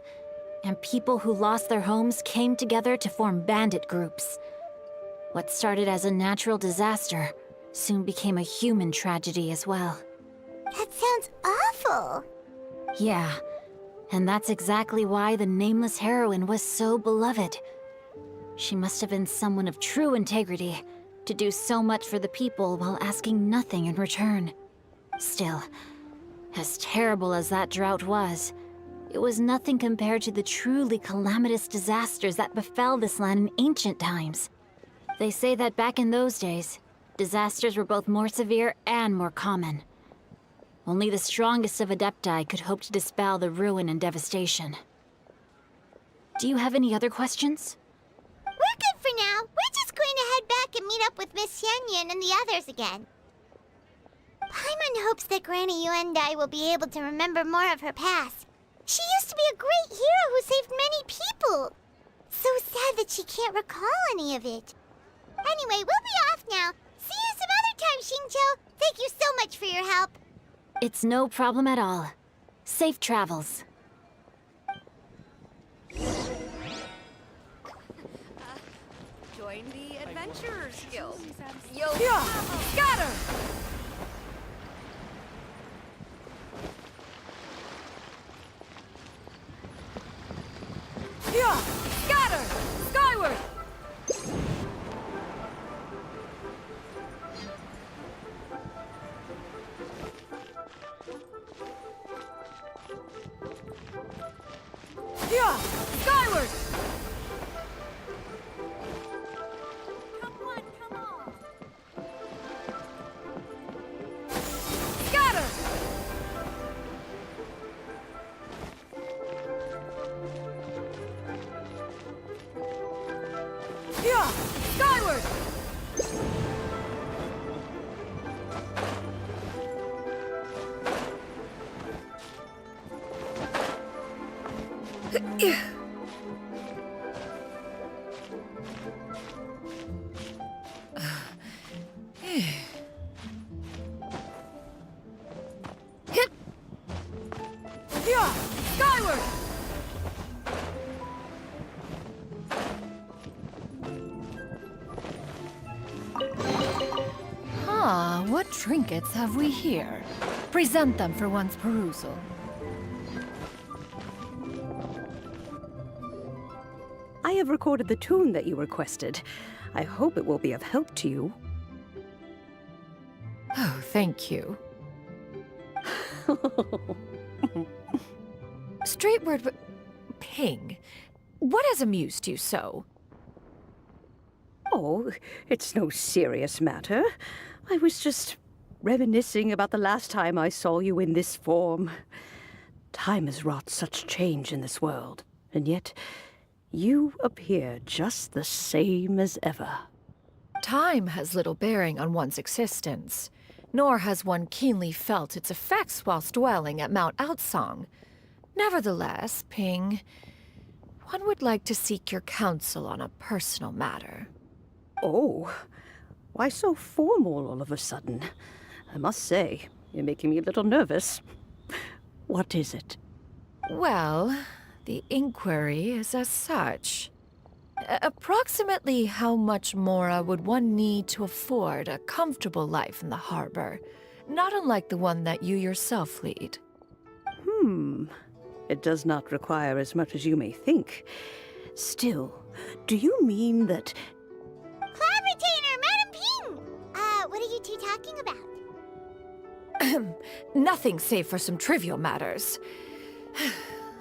Speaker 13: and people who lost their homes came together to form bandit groups. What started as a natural disaster soon became a human tragedy as well.
Speaker 1: That sounds awful.
Speaker 13: Yeah, and that's exactly why the nameless heroine was so beloved. She must have been someone of true integrity, to do so much for the people while asking nothing in return. Still, as terrible as that drought was, it was nothing compared to the truly calamitous disasters that befell this land in ancient times. They say that back in those days, disasters were both more severe and more common. Only the strongest of Adepti could hope to dispel the ruin and devastation. Do you have any other questions?
Speaker 1: We're good for now. We're just going to head back and meet up with Miss Sянь Юнь and the others again. Paimon hopes that Granny Yuendai will be able to remember more of her past. She used to be a great hero who saved many people. So sad that she can't recall any of it. Anyway, we'll be off now. See you some other time, Xingqiu. Thank you so much for your help.
Speaker 13: It's no problem at all. Safe travels.
Speaker 10: Join the Adventurers Guild. Yo, scatter! Yeah, scatter! Skyward! Yeah, skyward! Come on. Scatter! Yeah, skyward! Yeah, skyward!
Speaker 2: Ah, what trinkets have we here? Present them for one's perusal.
Speaker 14: I have recorded the tune that you requested. I hope it will be of help to you.
Speaker 2: Oh, thank you. Straight word, but Ping, what has amused you so?
Speaker 14: Oh, it's no serious matter. I was just reminiscing about the last time I saw you in this form. Time has wrought such change in this world, and yet you appear just the same as ever.
Speaker 2: Time has little bearing on one's existence, nor has one keenly felt its effects whilst dwelling at Mount Outsong. Nevertheless, Ping, one would like to seek your counsel on a personal matter.
Speaker 14: Oh, why so formal all of a sudden? I must say, you're making me a little nervous. What is it?
Speaker 2: Well, the inquiry is as such. Approximately how much more would one need to afford a comfortable life in the harbor, not unlike the one that you yourself lead?
Speaker 14: It does not require as much as you may think. Still, do you mean that...
Speaker 1: Cloud Retainer, Madam Ping! What are you two talking about?
Speaker 2: Nothing save for some trivial matters.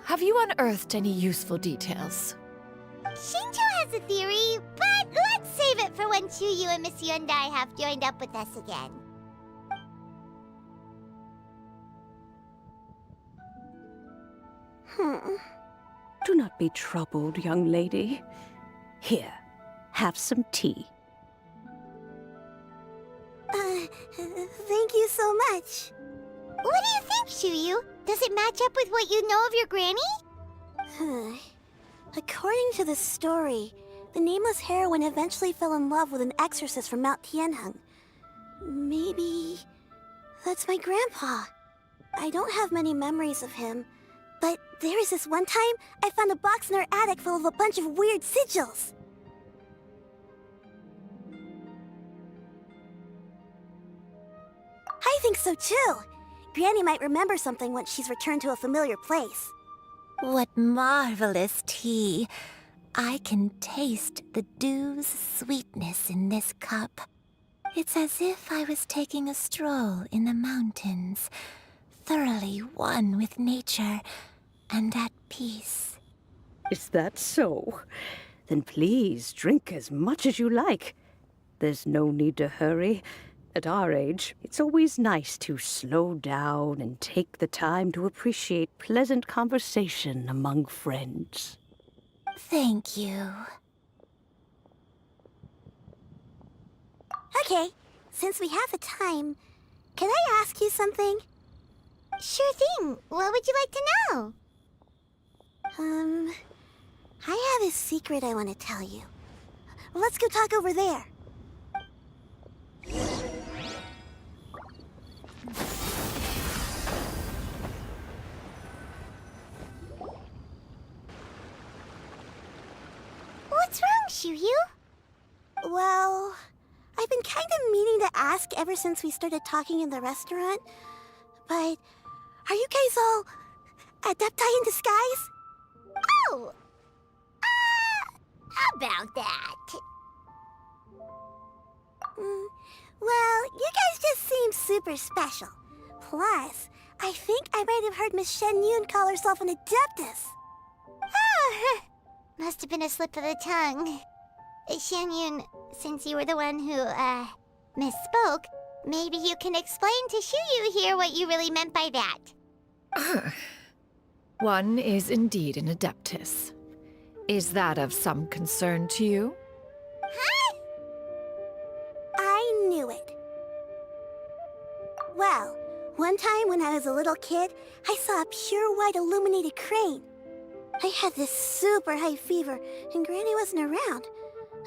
Speaker 2: Have you unearthed any useful details?
Speaker 1: Shinto has a theory, but let's save it for when Chuyu and Miss Yundai have joined up with us again.
Speaker 14: Do not be troubled, young lady. Here, have some tea.
Speaker 12: Thank you so much.
Speaker 1: What do you think, Chuyu? Does it match up with what you know of your granny?
Speaker 12: According to the story, the nameless heroine eventually fell in love with an exorcist from Mount Tianheng. Maybe that's my grandpa. I don't have many memories of him, but there was this one time I found a box in our attic full of a bunch of weird sigils. I think so too. Granny might remember something once she's returned to a familiar place.
Speaker 11: What marvelous tea. I can taste the dew's sweetness in this cup. It's as if I was taking a stroll in the mountains, thoroughly one with nature and at peace.
Speaker 14: Is that so? Then please drink as much as you like. There's no need to hurry. At our age, it's always nice to slow down and take the time to appreciate pleasant conversation among friends.
Speaker 11: Thank you.
Speaker 12: Okay, since we have the time, can I ask you something?
Speaker 1: Sure thing. What would you like to know?
Speaker 12: I have a secret I want to tell you. Let's go talk over there.
Speaker 1: What's wrong, Chuyu?
Speaker 12: Well, I've been kind of meaning to ask ever since we started talking in the restaurant, but are you guys all adepti in disguise?
Speaker 1: Oh! About that.
Speaker 12: Well, you guys just seem super special. Plus, I think I might have heard Miss Shen Yun call herself an adeptus.
Speaker 1: Oh, must have been a slip of the tongue. Syan Yun, since you were the one who, misspoke, maybe you can explain to Chuyu here what you really meant by that.
Speaker 2: One is indeed an adeptus. Is that of some concern to you?
Speaker 1: Huh?
Speaker 12: I knew it. Well, one time when I was a little kid, I saw a pure white illuminated crane. I had this super high fever, and Granny wasn't around.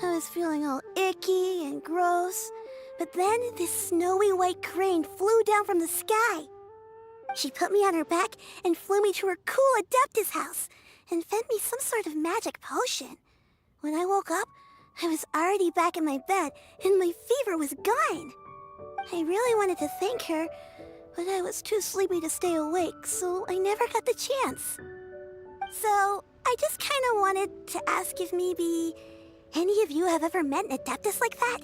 Speaker 12: I was feeling all icky and gross. But then this snowy white crane flew down from the sky. She put me on her back and flew me to her cool Adeptus house and fed me some sort of magic potion. When I woke up, I was already back in my bed and my fever was gone. I really wanted to thank her, but I was too sleepy to stay awake, so I never got the chance. So, I just kind of wanted to ask if maybe any of you have ever met an Adeptus like that?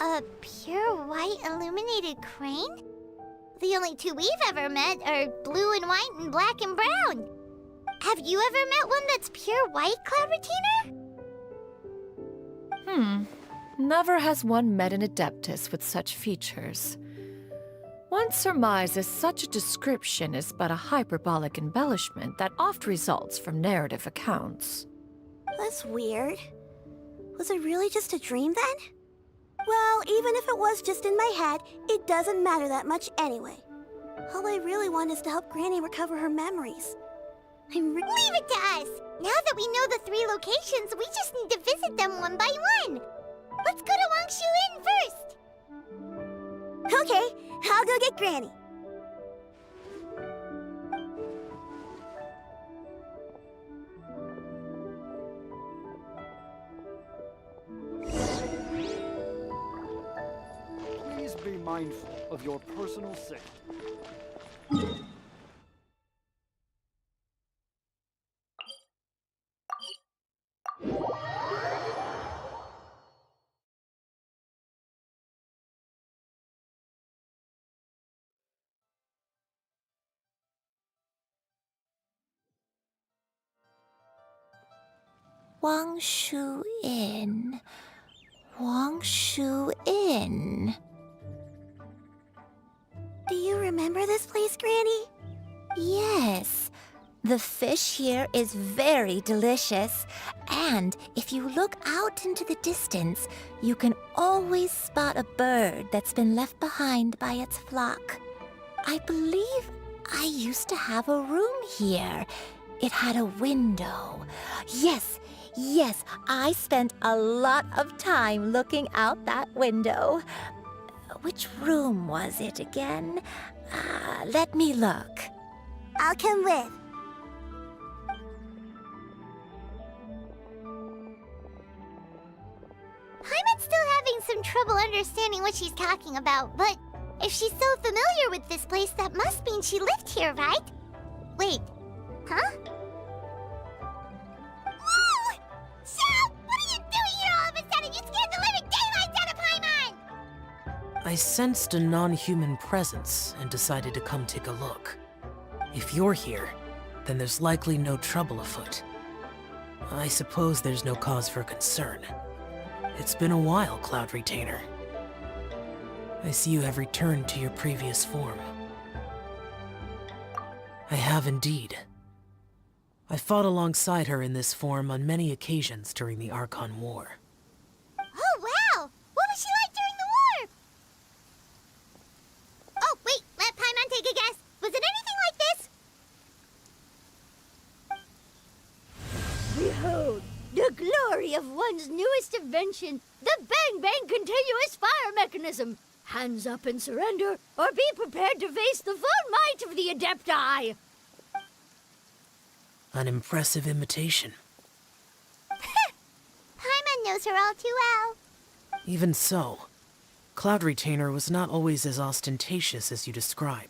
Speaker 1: A pure white illuminated crane? The only two we've ever met are blue and white and black and brown. Have you ever met one that's pure white, Cloud Retainer?
Speaker 2: Never has one met an Adeptus with such features. One surmises such a description is but a hyperbolic embellishment that oft results from narrative accounts.
Speaker 12: That's weird. Was it really just a dream then? Well, even if it was just in my head, it doesn't matter that much anyway. All I really want is to help Granny recover her memories.
Speaker 1: Leave it to us! Now that we know the 3 locations, we just need to visit them one by one. Let's go to Wangshu Inn first!
Speaker 12: Okay, I'll go get Granny.
Speaker 15: Please be mindful of your personal safety.
Speaker 11: Wangshu Inn. Wangshu Inn.
Speaker 12: Do you remember this place, Granny?
Speaker 11: Yes. The fish here is very delicious. And if you look out into the distance, you can always spot a bird that's been left behind by its flock. I believe I used to have a room here. It had a window. Yes, I spent a lot of time looking out that window. Which room was it again? Let me look.
Speaker 12: I'll come with.
Speaker 1: Paimon's still having some trouble understanding what she's talking about, but if she's so familiar with this place, that must mean she lived here, right? Wait, huh? Whoa! Shao! What are you doing here all of a sudden? You scared the living daylights out of Paimon!
Speaker 16: I sensed a non-human presence and decided to come take a look. If you're here, then there's likely no trouble afoot. I suppose there's no cause for concern. It's been a while, Cloud Retainer. I see you have returned to your previous form. I have indeed. I fought alongside her in this form on many occasions during the Archon War.
Speaker 1: Oh, wow! What was she like during the war? Oh, wait, let Paimon take a guess. Was it anything like this?
Speaker 17: Behold, the glory of one's newest invention, the Bang Bang continuous fire mechanism. Hands up and surrender, or be prepared to face the full might of the Adepti.
Speaker 16: An impressive imitation.
Speaker 1: Paimon knows her all too well.
Speaker 16: Even so, Cloud Retainer was not always as ostentatious as you describe.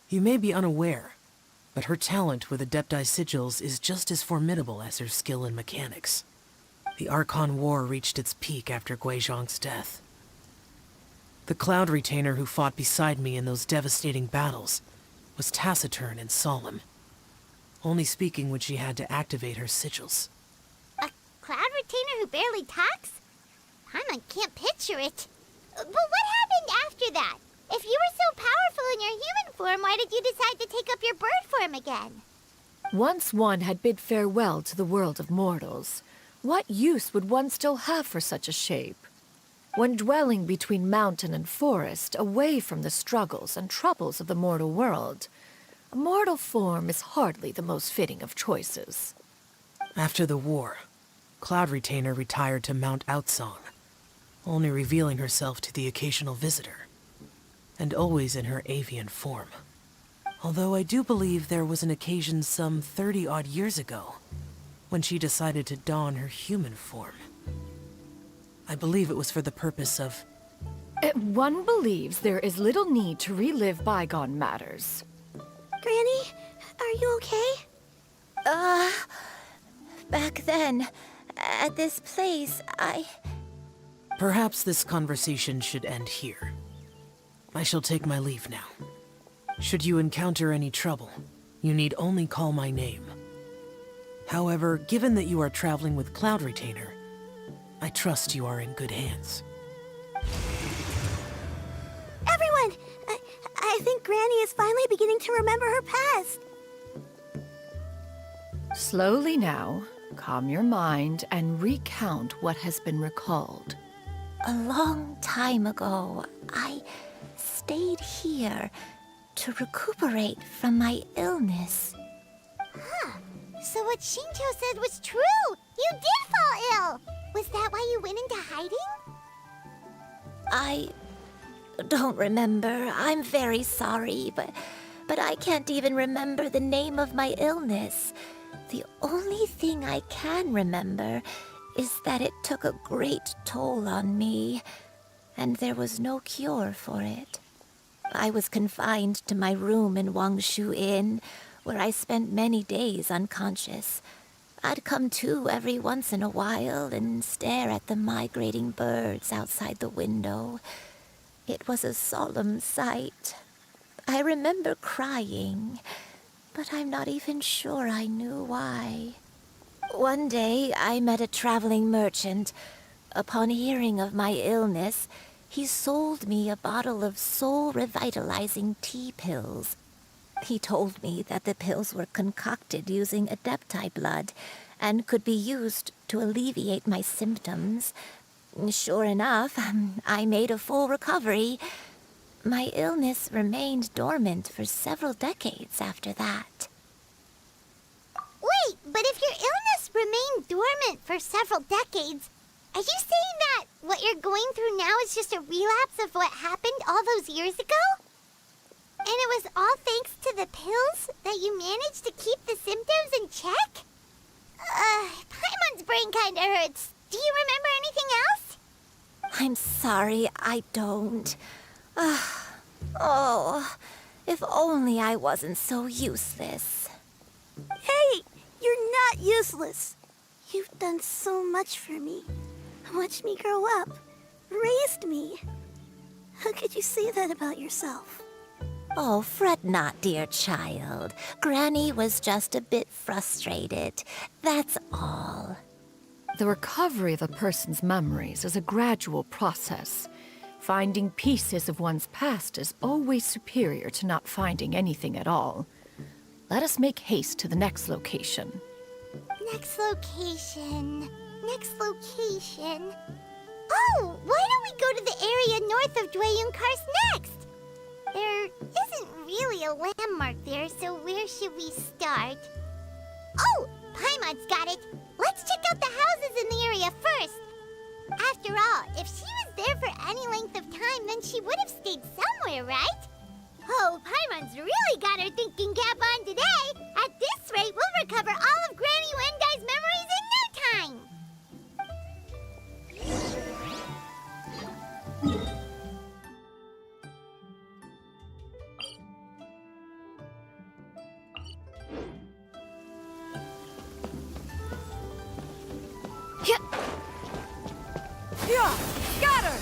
Speaker 16: You may be unaware, but her talent with Adepti sigils is just as formidable as her skill in mechanics. The Archon War reached its peak after Guizhong's death. The Cloud Retainer who fought beside me in those devastating battles was taciturn and solemn, only speaking when she had to activate her sigils.
Speaker 1: A Cloud Retainer who barely talks? Paimon can't picture it. But what happened after that? If you were so powerful in your human form, why did you decide to take up your bird form again?
Speaker 2: Once one had bid farewell to the world of mortals, what use would one still have for such a shape? When dwelling between mountain and forest, away from the struggles and troubles of the mortal world, a mortal form is hardly the most fitting of choices.
Speaker 16: After the war, Cloud Retainer retired to Mount Outsong, only revealing herself to the occasional visitor, and always in her avian form. Although I do believe there was an occasion some 30-odd years ago, when she decided to don her human form. I believe it was for the purpose of
Speaker 2: One believes there is little need to relive bygone matters.
Speaker 12: Granny, are you okay?
Speaker 11: Back then, at this place,
Speaker 16: Perhaps this conversation should end here. I shall take my leave now. Should you encounter any trouble, you need only call my name. However, given that you are traveling with Cloud Retainer, I trust you are in good hands.
Speaker 12: Everyone! I think Granny is finally beginning to remember her past.
Speaker 2: Slowly now, calm your mind and recount what has been recalled.
Speaker 11: a long time ago, I stayed here to recuperate from my illness.
Speaker 1: Huh. So what Shincho said was true! You did fall ill! Was that why you went into hiding?
Speaker 11: I don't remember. I'm very sorry, but I can't even remember the name of my illness. The only thing I can remember is that it took a great toll on me, and there was no cure for it. I was confined to my room in Wangshu Inn, where I spent many days unconscious. I'd come to every once in a while and stare at the migrating birds outside the window. It was a solemn sight. I remember crying, but I'm not even sure I knew why. One day, I met a traveling merchant. Upon hearing of my illness, he sold me a bottle of soul-revitalizing tea pills. He told me that the pills were concocted using Adepti blood and could be used to alleviate my symptoms. Sure enough, I made a full recovery. My illness remained dormant for several decades after that.
Speaker 1: Wait, but if your illness remained dormant for several decades, are you saying that what you're going through now is just a relapse of what happened all those years ago? And it was all thanks to the pills that you managed to keep the symptoms in check? Paimon's brain kinda hurts. Do you remember anything else?
Speaker 11: I'm sorry, I don't. Oh, if only I wasn't so useless.
Speaker 12: Hey, you're not useless. You've done so much for me. Watched me grow up. Raised me. How could you say that about yourself?
Speaker 11: Oh, fret not, dear child. Granny was just a bit frustrated. That's all.
Speaker 2: The recovery of a person's memories is a gradual process. Finding pieces of one's past is always superior to not finding anything at all. Let us make haste to the next location.
Speaker 1: Next location. Next location. Oh, why don't we go to the area north of Dwayun Karst next? There isn't really a landmark there, so where should we start? Oh, Paimon's got it. Let's check out the houses in the area first. After all, if she was there for any length of time, then she would have stayed somewhere, right? Oh, Paimon's really got her thinking cap on today. At this rate, we'll recover all of Granny Wendai's memories in no time.
Speaker 2: Yeah, got her!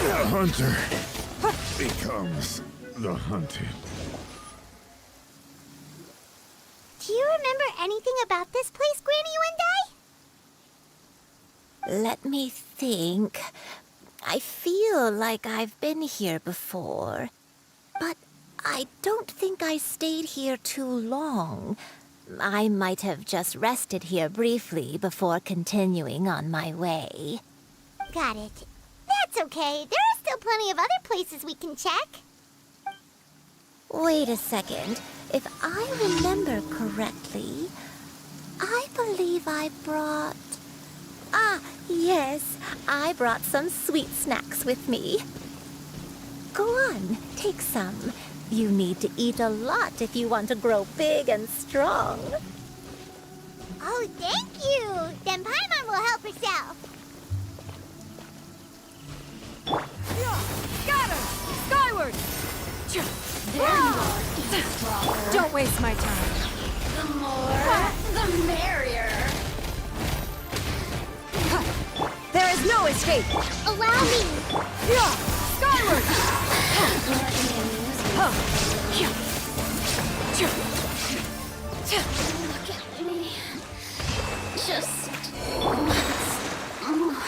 Speaker 18: The hunter becomes the hunted.
Speaker 1: Do you remember anything about this place, Granny Yuendai?
Speaker 11: Let me think. I feel like I've been here before, but I don't think I stayed here too long. I might have just rested here briefly before continuing on my way.
Speaker 1: Got it. That's okay. There are still plenty of other places we can check.
Speaker 11: Wait a second. If I remember correctly, I believe I brought... Ah, yes. I brought some sweet snacks with me. Go on, take some. You need to eat a lot if you want to grow big and strong.
Speaker 1: Oh, thank you. Then Paimon will help herself.
Speaker 10: Got her! Skyward! There you are. Don't waste my time.
Speaker 17: The more, the merrier.
Speaker 10: There is no escape.
Speaker 1: Allow me.
Speaker 10: Skyward!
Speaker 17: Look at me. Just once more.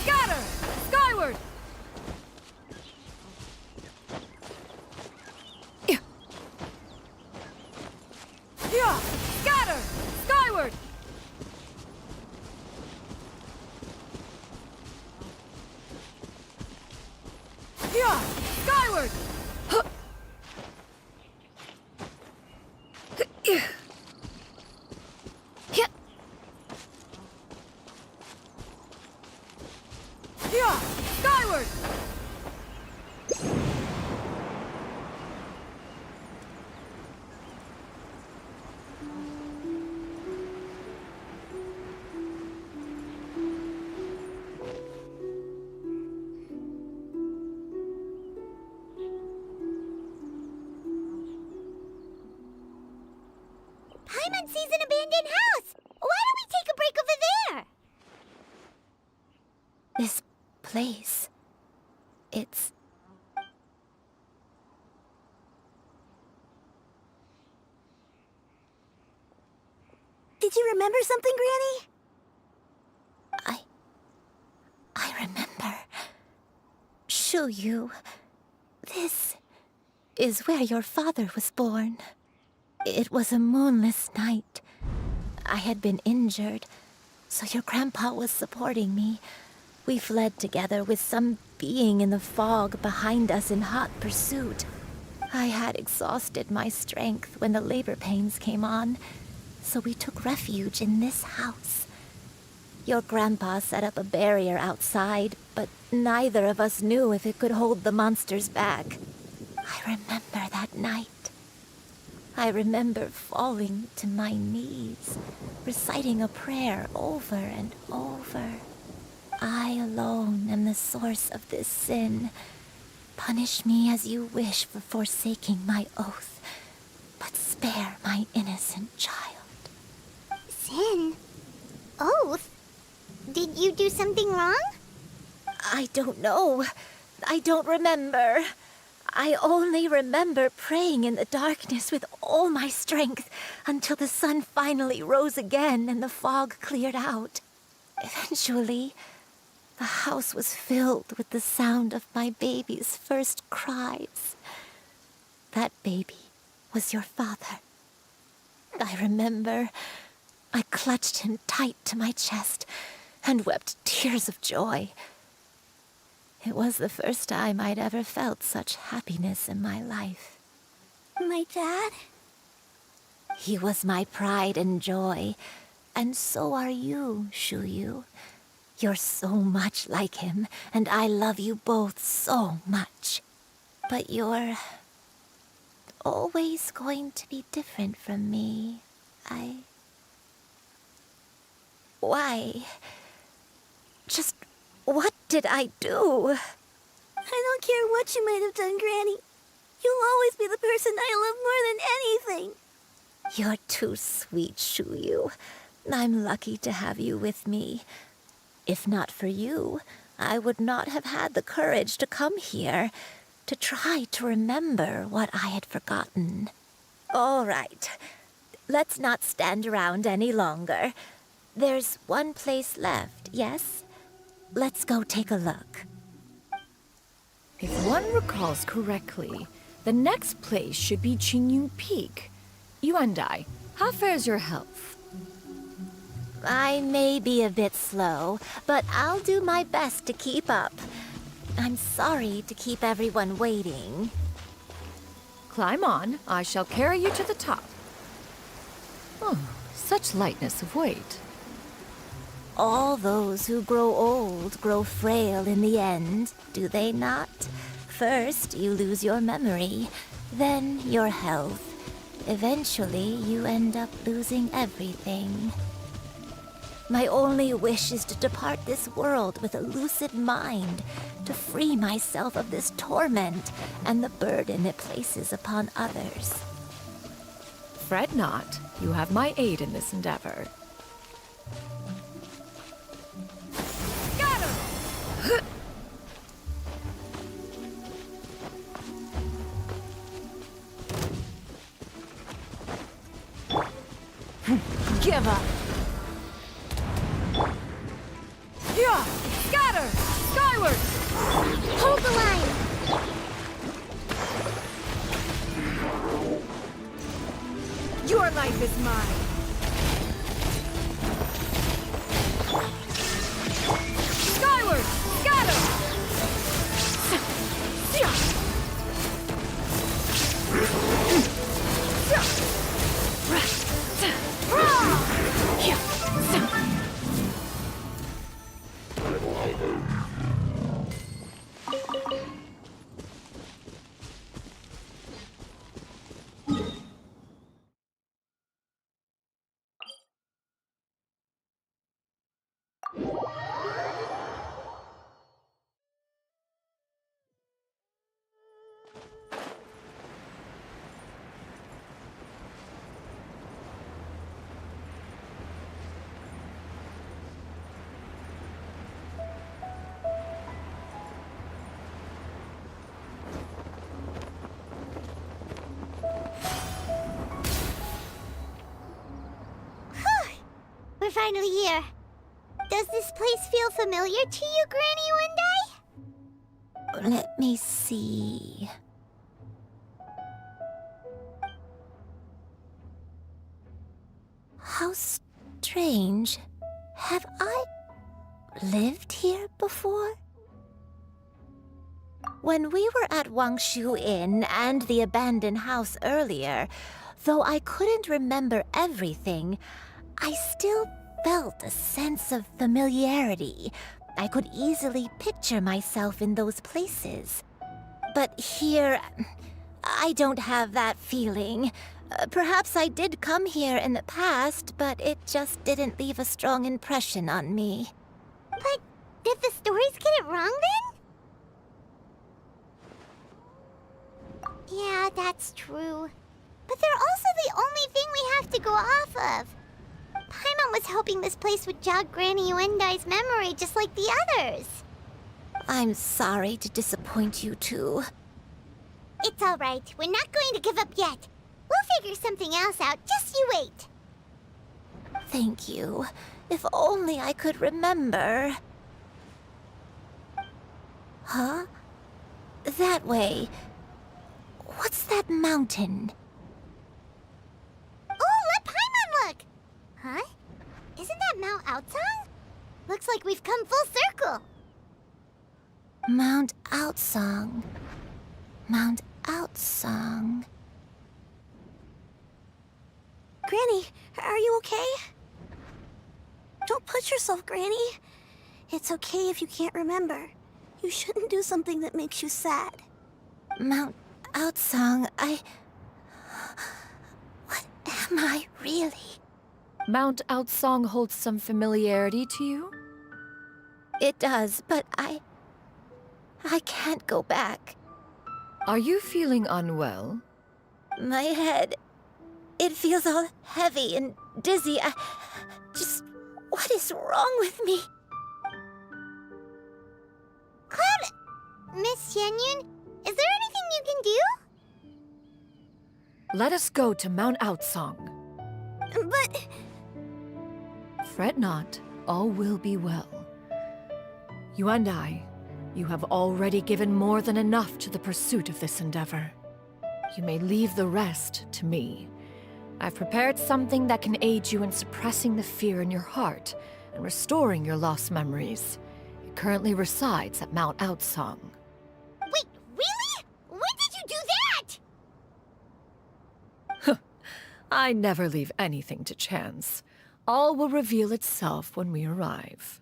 Speaker 10: Scatter! Skyward! Scatter! Skyward! Skyward! Skyward!
Speaker 1: Paimon sees an abandoned house. Why don't we take a break over there?
Speaker 11: This place... It's...
Speaker 12: Did you remember something, Granny?
Speaker 11: I remember. Shuyu, this is where your father was born. It was a moonless night. I had been injured, so your grandpa was supporting me. We fled together with some being in the fog behind us in hot pursuit. I had exhausted my strength when the labor pains came on, so we took refuge in this house. Your grandpa set up a barrier outside, but neither of us knew if it could hold the monsters back. I remember that night. I remember falling to my knees, reciting a prayer over and over. I alone am the source of this sin. Punish me as you wish for forsaking my oath, but spare my innocent child.
Speaker 1: Sin? Oath? Did you do something wrong?
Speaker 11: I don't know. I don't remember. I only remember praying in the darkness with all my strength until the sun finally rose again and the fog cleared out. Eventually, the house was filled with the sound of my baby's first cries. That baby was your father. I remember I clutched him tight to my chest and wept tears of joy. It was the first time I'd ever felt such happiness in my life.
Speaker 12: My dad?
Speaker 11: He was my pride and joy, and so are you, Shuyu. You're so much like him, and I love you both so much. But you're always going to be different from me. Why? Just what did I do?
Speaker 12: I don't care what you might have done, Granny. You'll always be the person I love more than anything.
Speaker 11: You're too sweet, Shuyu. I'm lucky to have you with me. If not for you, I would not have had the courage to come here, to try to remember what I had forgotten. All right, let's not stand around any longer. There's one place left, yes? Let's go take a look.
Speaker 2: If one recalls correctly, the next place should be Qingyun Peak. Yuandai, how fares your health?
Speaker 11: I may be a bit slow, but I'll do my best to keep up. I'm sorry to keep everyone waiting.
Speaker 2: Climb on. I shall carry you to the top. Oh, such lightness of weight.
Speaker 11: All those who grow old grow frail in the end, do they not? First, you lose your memory, then your health. Eventually, you end up losing everything. My only wish is to depart this world with a lucid mind, to free myself of this torment and the burden it places upon others.
Speaker 2: Fret not. You have my aid in this endeavor.
Speaker 10: Got him! Give up! Yeah! Scatter! Skyward!
Speaker 1: Hold the line!
Speaker 10: Your life is mine! Skyward! Scatter!
Speaker 1: We're finally here. Does this place feel familiar to you, Granny One
Speaker 11: Let me see. How strange. Have I lived here before? When we were at Wangshu Inn and the abandoned house earlier, though I couldn't remember everything, I still felt a sense of familiarity. I could easily picture myself in those places. But here, I don't have that feeling. Perhaps I did come here in the past, but it just didn't leave a strong impression on me.
Speaker 1: But did the stories get it wrong then? Yeah, that's true. But they're also the only thing we have to go off of. Paimon was hoping this place would jog Granny Yuendai's memory just like the others.
Speaker 11: I'm sorry to disappoint you too.
Speaker 1: It's all right. We're not going to give up yet. We'll figure something else out. Just you wait.
Speaker 11: Thank you. If only I could remember. Huh? That way. What's that mountain?
Speaker 1: Oh, let Paimon look! Huh? Isn't that Mount Outsang? Looks like we've come full circle.
Speaker 11: Mount Outsang. Mount Outsang.
Speaker 12: Granny, are you okay? Don't push yourself, Granny. It's okay if you can't remember. You shouldn't do something that makes you sad.
Speaker 11: Mount Outsang, What am I really?
Speaker 2: Mount Outsang holds some familiarity to you?
Speaker 11: It does, but I can't go back.
Speaker 2: Are you feeling unwell?
Speaker 11: My head It feels all heavy and dizzy. What is wrong with me?
Speaker 1: Cloud... Miss Sянь Yun, is there anything you can do?
Speaker 2: Let us go to Mount Outsong.
Speaker 1: But...
Speaker 2: Fret not, all will be well. You and I, you have already given more than enough to the pursuit of this endeavor. You may leave the rest to me. I've prepared something that can aid you in suppressing the fear in your heart and restoring your lost memories. It currently resides at Mount Outsong.
Speaker 1: Wait, really? When did you do that?
Speaker 2: I never leave anything to chance. All will reveal itself when we arrive.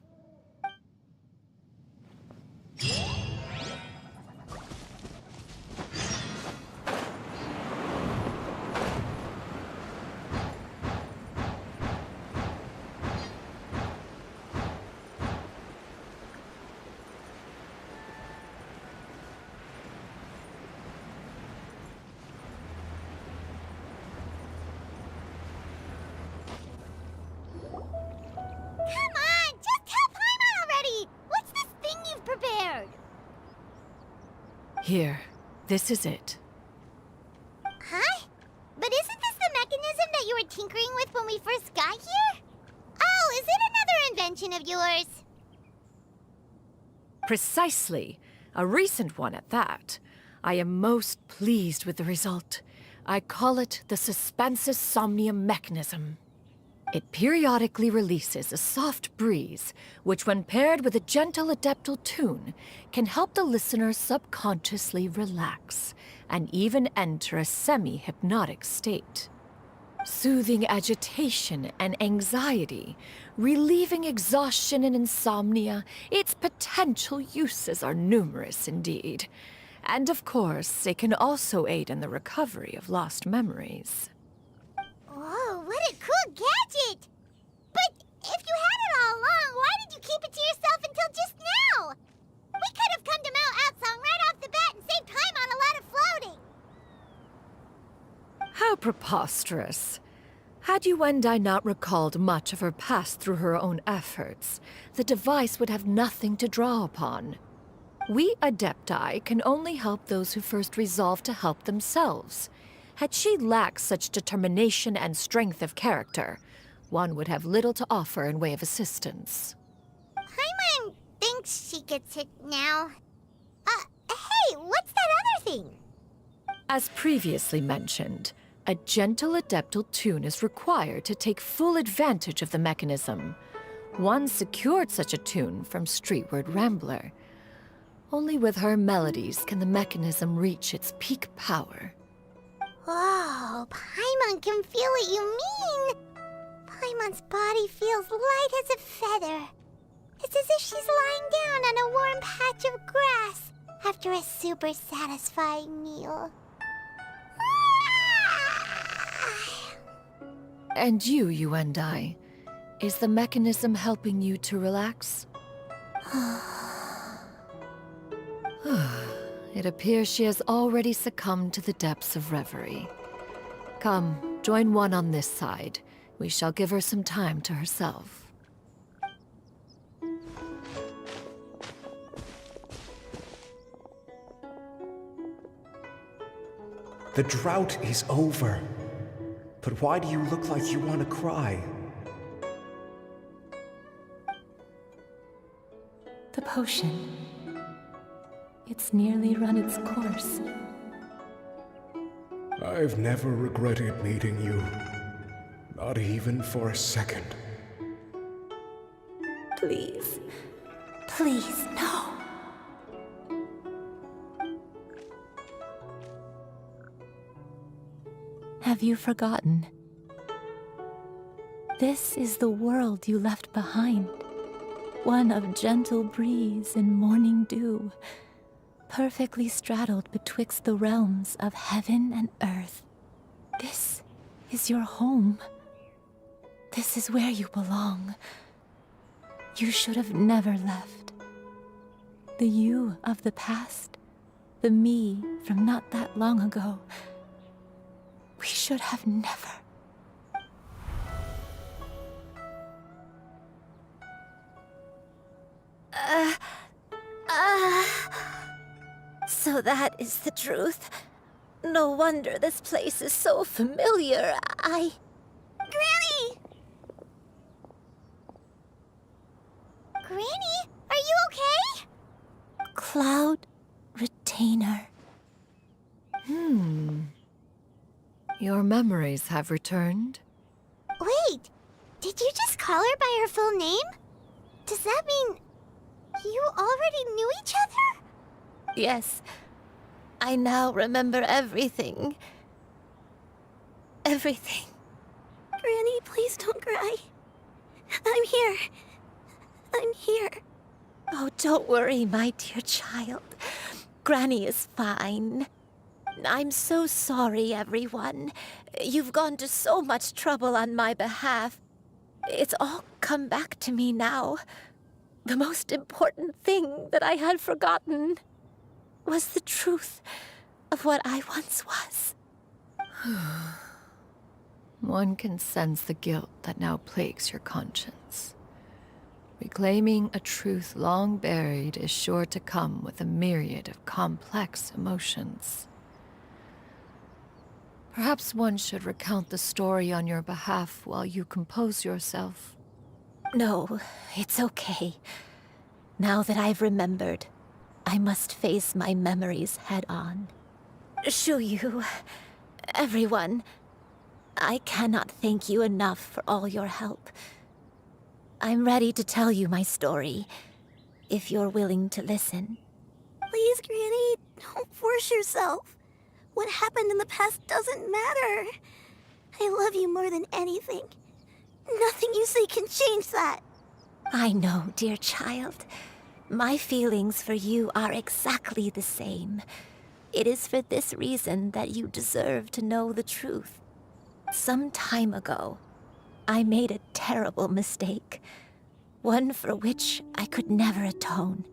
Speaker 2: Here, this is it.
Speaker 1: Huh? But isn't this the mechanism that you were tinkering with when we first got here? Oh, is it another invention of yours?
Speaker 2: Precisely. A recent one at that. I am most pleased with the result. I call it the Suspensus Somnium mechanism. It periodically releases a soft breeze, which when paired with a gentle adeptal tune, can help the listener subconsciously relax, and even enter a semi-hypnotic state. Soothing agitation and anxiety, relieving exhaustion and insomnia, its potential uses are numerous indeed. And of course, it can also aid in the recovery of lost memories.
Speaker 1: Whoa, what a cool gadget! But if you had it all along, why did you keep it to yourself until just now? We could have come to Mount Outsong right off the bat and saved time on a lot of floating.
Speaker 2: How preposterous. Had you and I not recalled much of her past through her own efforts, the device would have nothing to draw upon. We Adepti can only help those who first resolve to help themselves. Had she lacked such determination and strength of character, one would have little to offer in way of assistance.
Speaker 1: Paimon thinks she gets it now. Hey, what's that other thing?
Speaker 2: As previously mentioned, a gentle adeptal tune is required to take full advantage of the mechanism. One secured such a tune from Streetward Rambler. Only with her melodies can the mechanism reach its peak power.
Speaker 1: Whoa, Paimon can feel what you mean. Paimon's body feels light as a feather. It's as if she's lying down on a warm patch of grass after a super satisfying meal.
Speaker 2: And you and I, is the mechanism helping you to relax? It appears she has already succumbed to the depths of reverie. Come, join one on this side. We shall give her some time to herself.
Speaker 19: The drought is over. But why do you look like you want to cry?
Speaker 20: The potion. It's nearly run its course.
Speaker 18: I've never regretted meeting you. Not even for a second.
Speaker 20: Please. Please, no. Have you forgotten? This is the world you left behind. One of gentle breeze and morning dew, perfectly straddled betwixt the realms of heaven and earth. This is your home. This is where you belong. You should have never left. The you of the past, the me from not that long ago. We should have never.
Speaker 11: So that is the truth. No wonder this place is so familiar.
Speaker 1: Granny! Granny, are you okay?
Speaker 20: Cloud Retainer.
Speaker 2: Your memories have returned?
Speaker 1: Wait, did you just call her by her full name? Does that mean you already knew each other?
Speaker 11: Yes. I now remember everything. Everything.
Speaker 12: Granny, please don't cry. I'm here. I'm here.
Speaker 11: Oh, don't worry, my dear child. Granny is fine. I'm so sorry, everyone. You've gone to so much trouble on my behalf. It's all come back to me now. The most important thing that I had forgotten was the truth of what I once was.
Speaker 2: One can sense the guilt that now plagues your conscience. Reclaiming a truth long buried is sure to come with a myriad of complex emotions. Perhaps one should recount the story on your behalf while you compose yourself.
Speaker 11: No, it's okay. Now that I've remembered, I must face my memories head on. Shuyu, everyone, I cannot thank you enough for all your help. I'm ready to tell you my story, if you're willing to listen.
Speaker 12: Please, Granny, don't force yourself. What happened in the past doesn't matter. I love you more than anything. Nothing you say can change that.
Speaker 11: I know, dear child. My feelings for you are exactly the same. It is for this reason that you deserve to know the truth. Some time ago, I made a terrible mistake. One for which I could never atone.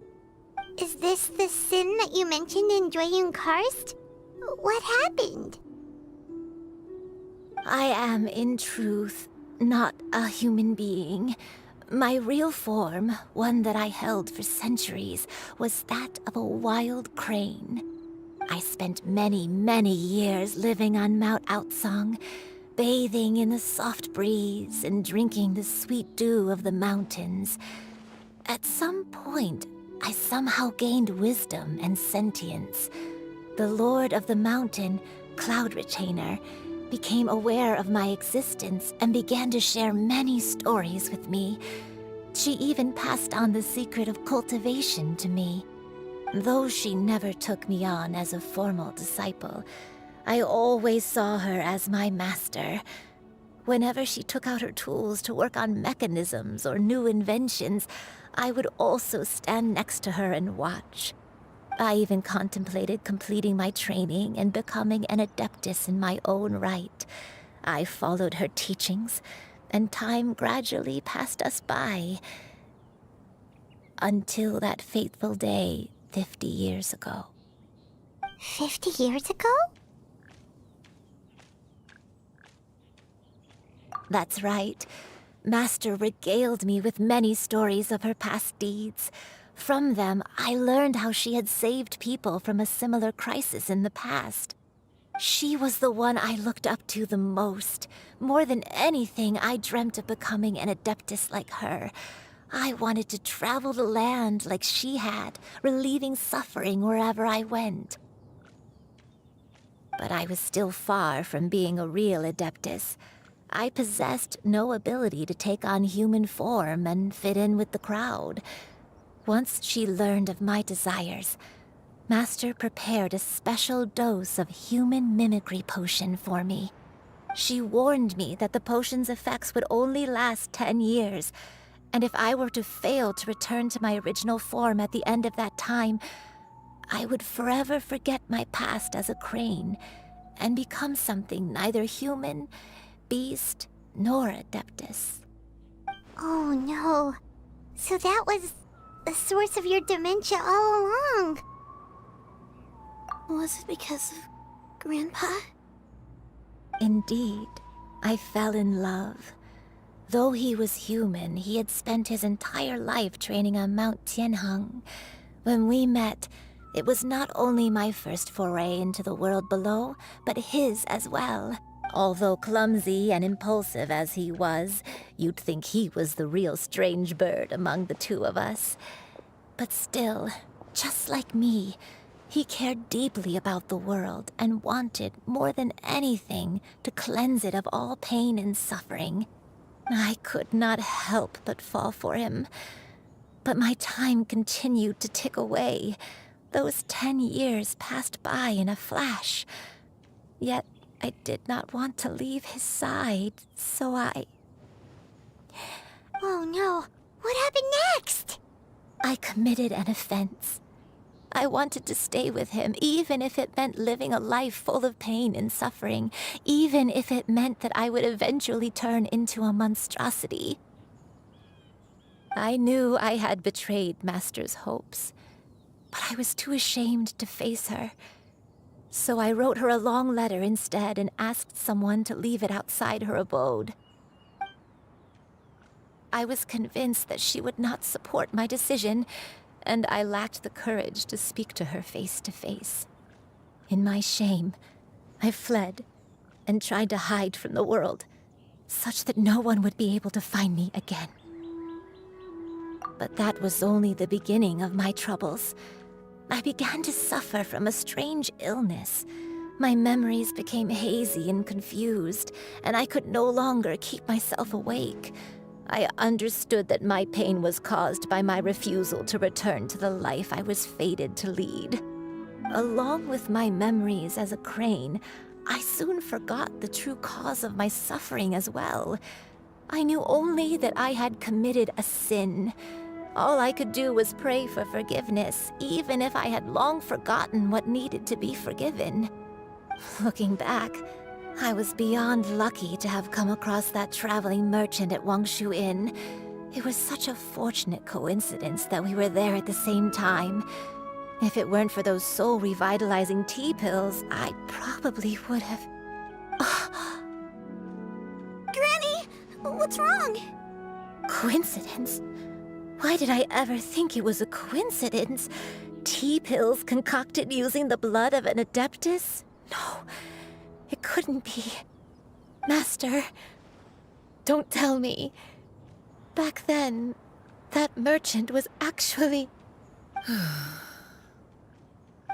Speaker 1: Is this the sin that you mentioned in Jueyun Karst? What happened?
Speaker 11: I am, in truth, not a human being. My real form, one that I held for centuries, was that of a wild crane. I spent many, many years living on Mount Outsong, bathing in the soft breeze and drinking the sweet dew of the mountains. At some point, I somehow gained wisdom and sentience. The Lord of the Mountain, Cloud Retainer, became aware of my existence and began to share many stories with me. She even passed on the secret of cultivation to me. Though she never took me on as a formal disciple, I always saw her as my master. Whenever she took out her tools to work on mechanisms or new inventions, I would also stand next to her and watch. I even contemplated completing my training and becoming an adeptus in my own right. I followed her teachings, and time gradually passed us by. Until that fateful day 50 years ago.
Speaker 1: 50 years ago?
Speaker 11: That's right. Master regaled me with many stories of her past deeds. From them, I learned how she had saved people from a similar crisis in the past. She was the one I looked up to the most. More than anything, I dreamt of becoming an adeptus like her. I wanted to travel the land like she had, relieving suffering wherever I went. But I was still far from being a real adeptus. I possessed no ability to take on human form and fit in with the crowd. Once she learned of my desires, Master prepared a special dose of human mimicry potion for me. She warned me that the potion's effects would only last 10 years, and if I were to fail to return to my original form at the end of that time, I would forever forget my past as a crane and become something neither human, beast, nor adeptus.
Speaker 1: Oh no. So that was the source of your dementia all along.
Speaker 12: Was it because of Grandpa?
Speaker 11: Indeed, I fell in love. Though he was human, he had spent his entire life training on Mount Tianheng. When we met, it was not only my first foray into the world below, but his as well. Although clumsy and impulsive as he was, you'd think he was the real strange bird among the two of us. But still, just like me, he cared deeply about the world and wanted, more than anything, to cleanse it of all pain and suffering. I could not help but fall for him. But my time continued to tick away. Those 10 years passed by in a flash. Yet I did not want to leave his side, so I...
Speaker 1: Oh no, what happened next?
Speaker 11: I committed an offense. I wanted to stay with him, even if it meant living a life full of pain and suffering, even if it meant that I would eventually turn into a monstrosity. I knew I had betrayed Master's hopes, but I was too ashamed to face her. So I wrote her a long letter instead and asked someone to leave it outside her abode. I was convinced that she would not support my decision, and I lacked the courage to speak to her face to face. In my shame, I fled and tried to hide from the world, such that no one would be able to find me again. But that was only the beginning of my troubles. I began to suffer from a strange illness. My memories became hazy and confused, and I could no longer keep myself awake. I understood that my pain was caused by my refusal to return to the life I was fated to lead. Along with my memories as a crane, I soon forgot the true cause of my suffering as well. I knew only that I had committed a sin. All I could do was pray for forgiveness, even if I had long forgotten what needed to be forgiven. Looking back, I was beyond lucky to have come across that traveling merchant at Wangshu Inn. It was such a fortunate coincidence that we were there at the same time. If it weren't for those soul-revitalizing tea pills, I probably would have...
Speaker 12: Granny! What's wrong?
Speaker 11: Coincidence? Why did I ever think it was a coincidence? Tea pills concocted using the blood of an adeptus? No. It couldn't be. Master, don't tell me. Back then, that merchant was actually...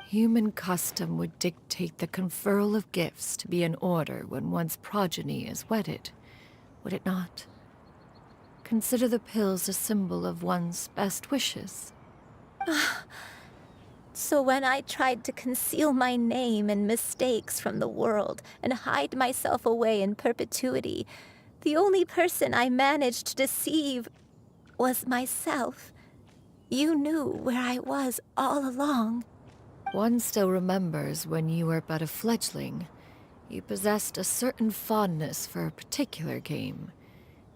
Speaker 2: Human custom would dictate the conferral of gifts to be in order when one's progeny is wedded, would it not? Consider the pills a symbol of one's best wishes.
Speaker 11: So when I tried to conceal my name and mistakes from the world and hide myself away in perpetuity, the only person I managed to deceive was myself. You knew where I was all along.
Speaker 2: One still remembers when you were but a fledgling. You possessed a certain fondness for a particular game.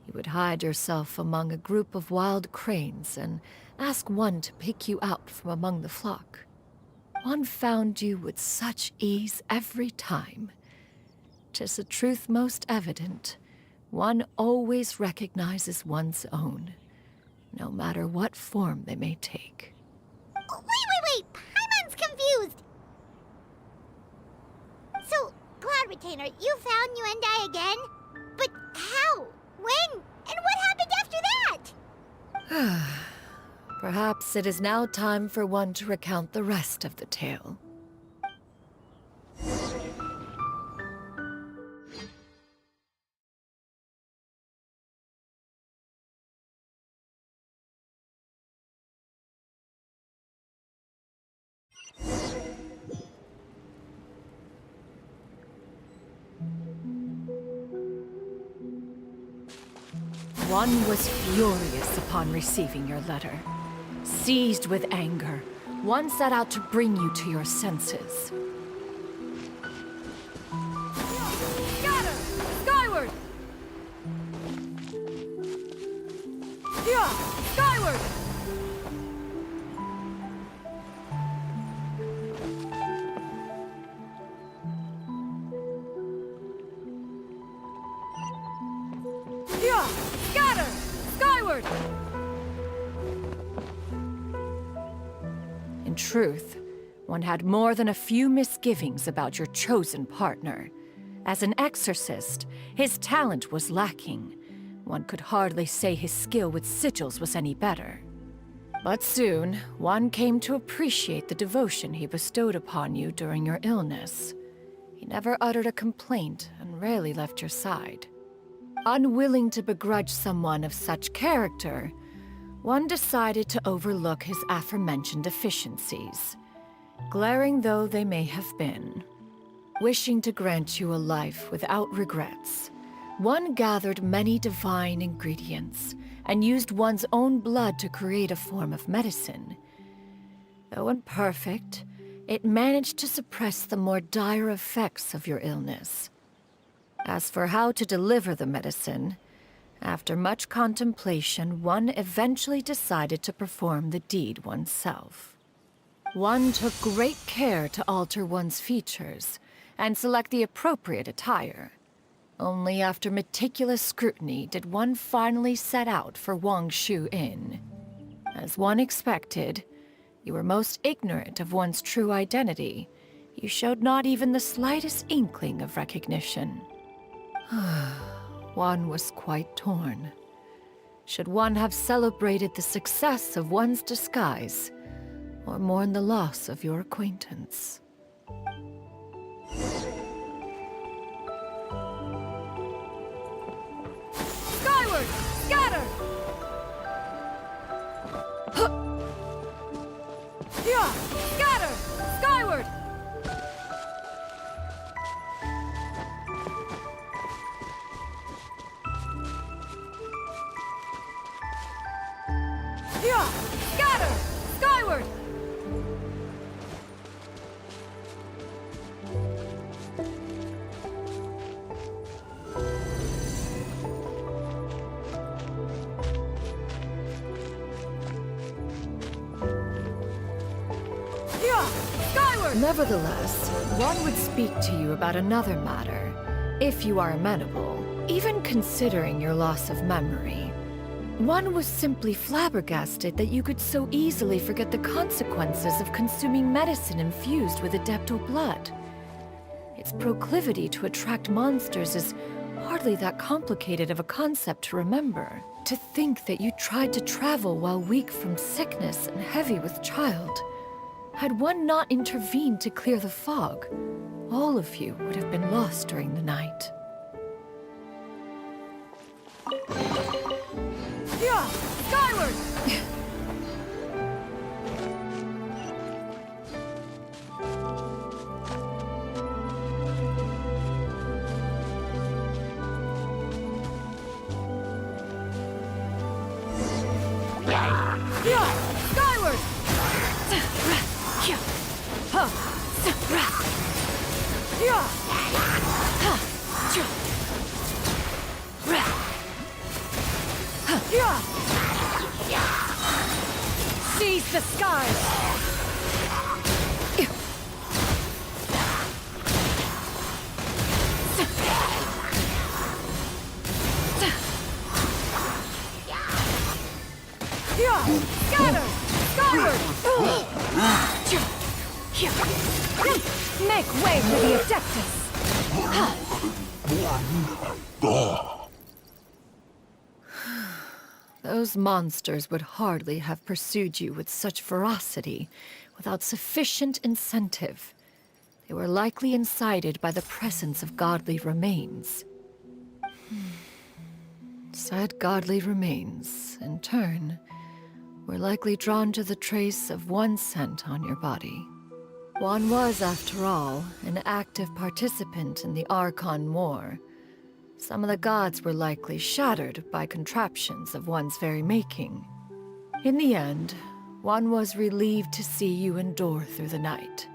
Speaker 2: You would hide yourself among a group of wild cranes and ask one to pick you out from among the flock. One found you with such ease every time. 'Tis a truth most evident. One always recognizes one's own, no matter what form they may take.
Speaker 1: Wait! Paimon's confused! So, Cloud Retainer, you found Yuendai again? But how? When? And what happened after that?
Speaker 2: Perhaps it is now time for one to recount the rest of the tale. One was furious upon receiving your letter. Seized with anger, one set out to bring you to your senses.
Speaker 10: Scatter! Skyward! Yeah! Skyward! Yeah! Scatter! Skyward!
Speaker 2: In truth, one had more than a few misgivings about your chosen partner. As an exorcist, his talent was lacking. One could hardly say his skill with sigils was any better. But soon, one came to appreciate the devotion he bestowed upon you during your illness. He never uttered a complaint and rarely left your side. Unwilling to begrudge someone of such character, one decided to overlook his aforementioned deficiencies, glaring though they may have been. Wishing to grant you a life without regrets, one gathered many divine ingredients and used one's own blood to create a form of medicine. Though imperfect, it managed to suppress the more dire effects of your illness. As for how to deliver the medicine, after much contemplation, one eventually decided to perform the deed oneself. One took great care to alter one's features and select the appropriate attire. Only after meticulous scrutiny did one finally set out for Wangshu Inn. As one expected, you were most ignorant of one's true identity. You showed not even the slightest inkling of recognition. One was quite torn. Should one have celebrated the success of one's disguise, or mourn the loss of your acquaintance?
Speaker 10: Skyward! Scatter! Yeah! Scatter! Skyward! Yeah! Scatter! Skyward!
Speaker 2: Nevertheless, one would speak to you about another matter, if you are amenable, even considering your loss of memory. One was simply flabbergasted that you could so easily forget the consequences of consuming medicine infused with Adeptal blood. Its proclivity to attract monsters is hardly that complicated of a concept to remember. To think that you tried to travel while weak from sickness and heavy with child. Had one not intervened to clear the fog, all of you would have been lost during the night.
Speaker 10: Yeah! Skyward! Yeah! Skyward!
Speaker 2: Seize the skies!
Speaker 10: Scatter! Skyward!
Speaker 2: Make way for the Adeptus! Those monsters would hardly have pursued you with such ferocity without sufficient incentive. They were likely incited by the presence of godly remains. Said godly remains, in turn, were likely drawn to the trace of one scent on your body. One was, after all, an active participant in the Archon War. Some of the gods were likely shattered by contraptions of one's very making. In the end, one was relieved to see you endure through the night.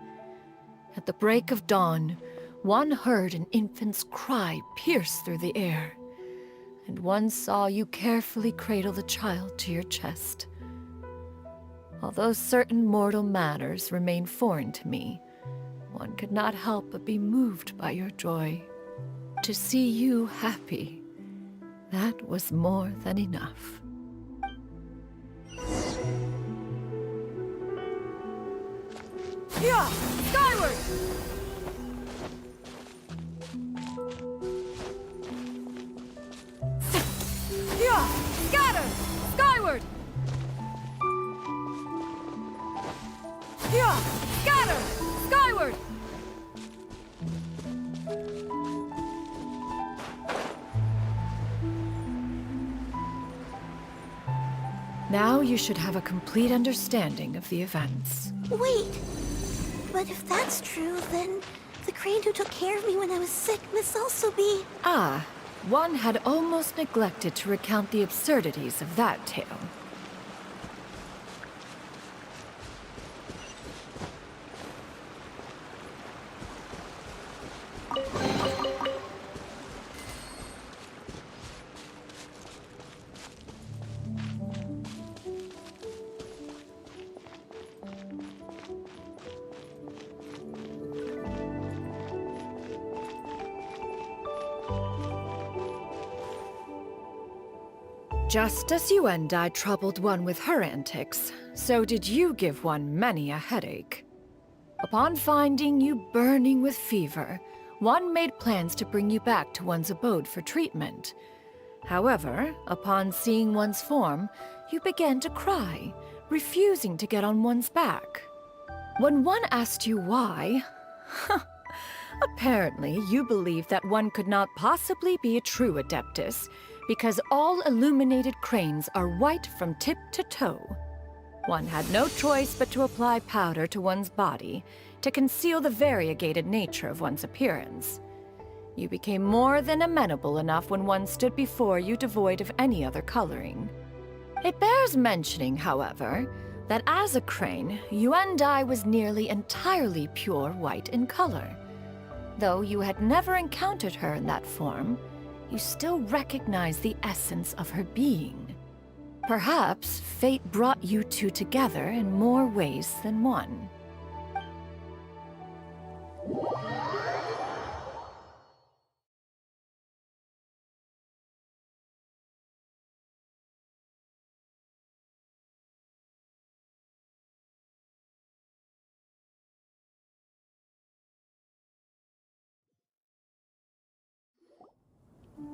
Speaker 2: At the break of dawn, one heard an infant's cry pierce through the air, and one saw you carefully cradle the child to your chest. Although certain mortal matters remain foreign to me, one could not help but be moved by your joy. To see you happy, That was more than enough.
Speaker 10: Yeah! Skyward! Yeah! Scatter! Skyward! Yeah! Scatter! Skyward!
Speaker 2: Now you should have a complete understanding of the events.
Speaker 12: Wait! But if that's true, then the crane who took care of me when I was sick must also be...
Speaker 2: Ah, one had almost neglected to recount the absurdities of that tale. Just as you and I troubled one with her antics, so did you give one many a headache. Upon finding you burning with fever, one made plans to bring you back to one's abode for treatment. However, upon seeing one's form, you began to cry, refusing to get on one's back. When one asked you why, apparently you believed that one could not possibly be a true Adeptus, because all illuminated cranes are white from tip to toe. One had no choice but to apply powder to one's body to conceal the variegated nature of one's appearance. You became more than amenable enough when one stood before you devoid of any other coloring. It bears mentioning, however, that as a crane, Yuendai was nearly entirely pure white in color. Though you had never encountered her in that form, you still recognize the essence of her being. Perhaps fate brought you two together in more ways than one.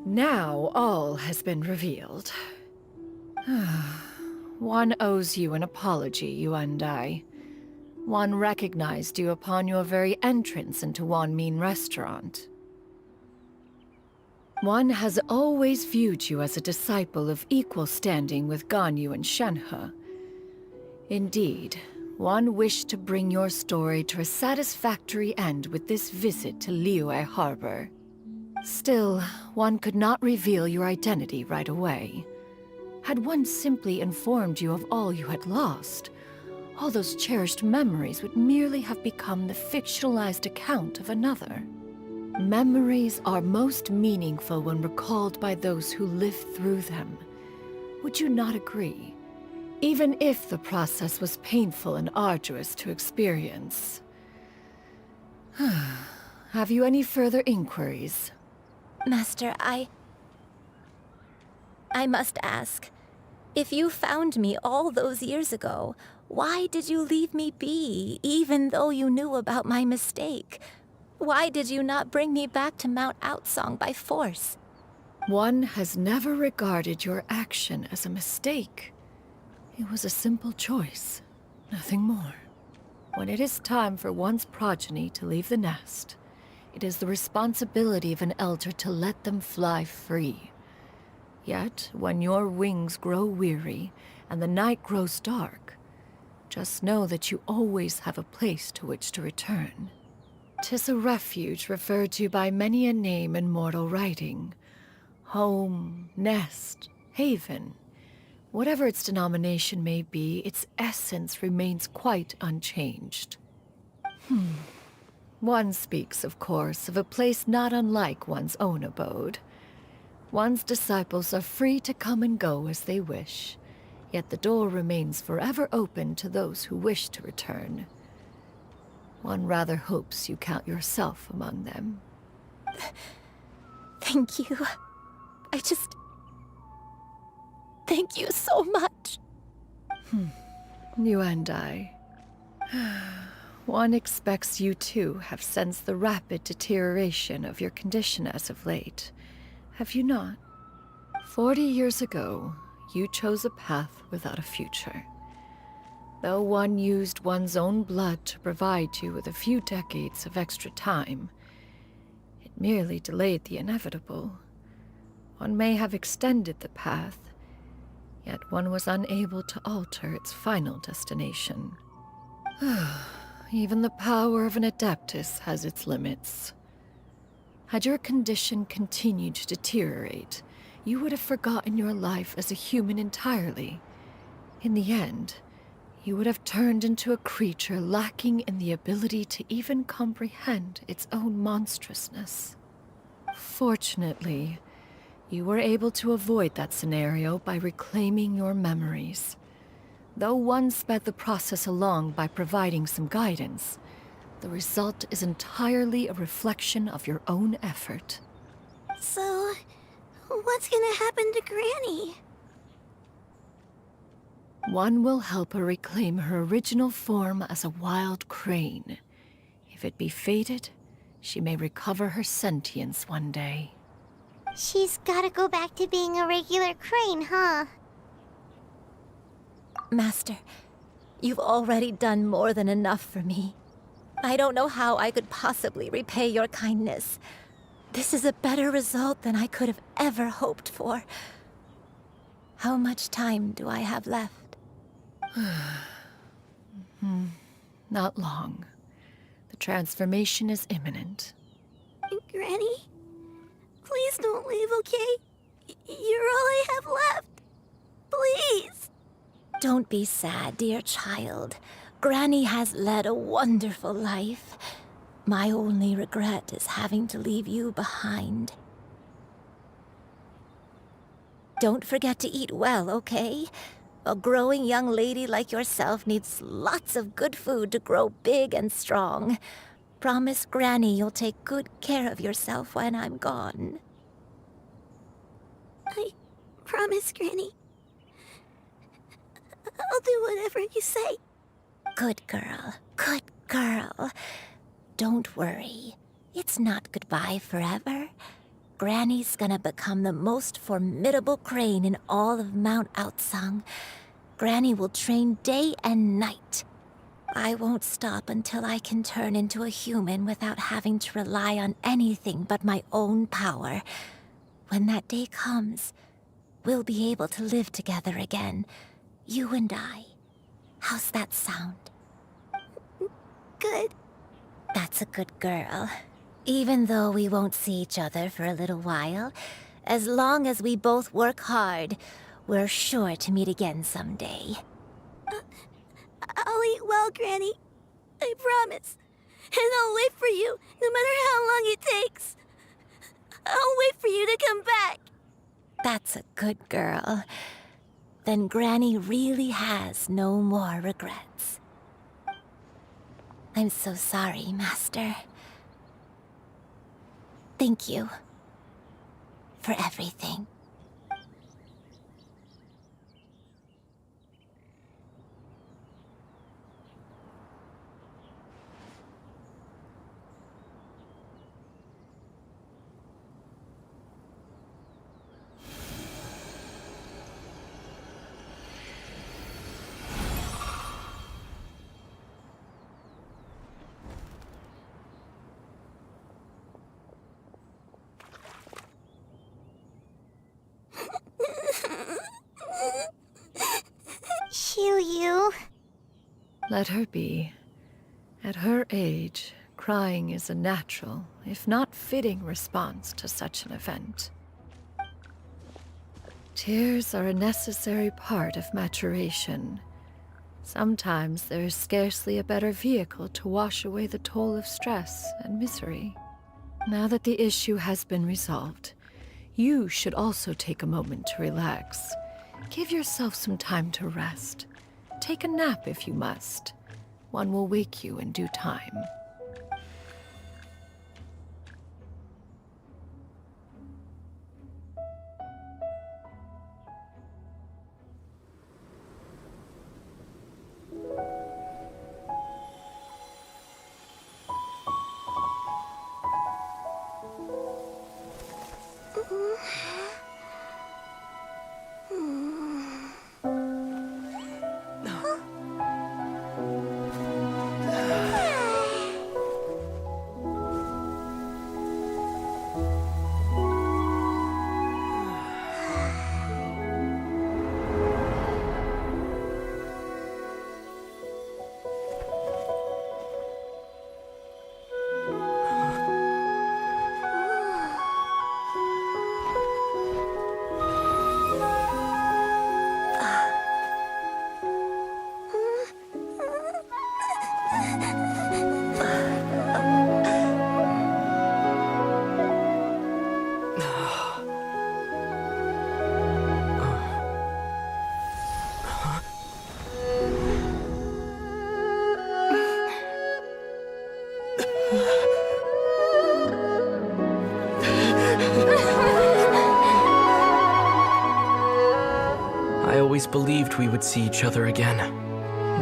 Speaker 2: Now all has been revealed. One owes you an apology, you and I. One recognized you upon your very entrance into Wanmin Restaurant. One has always viewed you as a disciple of equal standing with Ganyu and Shenhe. Indeed, one wished to bring your story to a satisfactory end with this visit to Liyue Harbor. Still, one could not reveal your identity right away. Had one simply informed you of all you had lost, all those cherished memories would merely have become the fictionalized account of another. Memories are most meaningful when recalled by those who lived through them. Would you not agree? Even if the process was painful and arduous to experience. Have you any further inquiries?
Speaker 11: Master, I must ask. If you found me all those years ago, why did you leave me be, even though you knew about my mistake? Why did you not bring me back to Mount Outsong by force?
Speaker 2: One has never regarded your action as a mistake. It was a simple choice, nothing more. When it is time for one's progeny to leave the nest, it is the responsibility of an elder to let them fly free. Yet, when your wings grow weary and the night grows dark, just know that you always have a place to which to return. 'Tis a refuge referred to by many a name in mortal writing. Home, nest, haven. Whatever its denomination may be, its essence remains quite unchanged. One speaks, of course, of a place not unlike one's own abode. One's disciples are free to come and go as they wish, yet the door remains forever open to those who wish to return. One rather hopes you count yourself among them.
Speaker 11: Thank you.
Speaker 20: Thank you so much.
Speaker 2: You and I. One expects you too have sensed the rapid deterioration of your condition as of late. Have you not? 40 years ago, you chose a path without a future. Though one used one's own blood to provide you with a few decades of extra time, it merely delayed the inevitable. One may have extended the path, yet one was unable to alter its final destination. Even the power of an Adeptus has its limits. Had your condition continued to deteriorate, you would have forgotten your life as a human entirely. In the end, you would have turned into a creature lacking in the ability to even comprehend its own monstrousness. Fortunately, you were able to avoid that scenario by reclaiming your memories. Though one sped the process along by providing some guidance, the result is entirely a reflection of your own effort.
Speaker 12: So, what's gonna happen to Granny?
Speaker 2: One will help her reclaim her original form as a wild crane. If it be fated, she may recover her sentience one day.
Speaker 1: She's gotta go back to being a regular crane, huh?
Speaker 20: Master, you've already done more than enough for me. I don't know how I could possibly repay your kindness. This is a better result than I could have ever hoped for. How much time do I have left?
Speaker 2: Not long. The transformation is imminent.
Speaker 12: Granny? Please don't leave, okay? You're all I have left. Please!
Speaker 20: Don't be sad, dear child. Granny has led a wonderful life. My only regret is having to leave you behind. Don't forget to eat well, okay? A growing young lady like yourself needs lots of good food to grow big and strong. Promise Granny you'll take good care of yourself when I'm gone.
Speaker 12: I promise, Granny. I'll do whatever you say.
Speaker 20: Good girl. Good girl. Don't worry. It's not goodbye forever. Granny's gonna become the most formidable crane in all of Mount Outsung. Granny will train day and night. I won't stop until I can turn into a human without having to rely on anything but my own power. When that day comes, we'll be able to live together again. You and I. How's that sound?
Speaker 12: Good.
Speaker 20: That's a good girl. Even though we won't see each other for a little while, as long as we both work hard, we're sure to meet again someday.
Speaker 12: I'll eat well, Granny. I promise. And I'll wait for you, no matter how long it takes. I'll wait for you to come back.
Speaker 20: That's a good girl. Then Granny really has no more regrets. I'm so sorry, Master. Thank you for everything.
Speaker 1: You.
Speaker 2: Let her be. At her age, crying is a natural, if not fitting, response to such an event. Tears are a necessary part of maturation. Sometimes there is scarcely a better vehicle to wash away the toll of stress and misery. Now that the issue has been resolved, you should also take a moment to relax. Give yourself some time to rest. Take a nap if you must. One will wake you in due time.
Speaker 5: I always believed we would see each other again,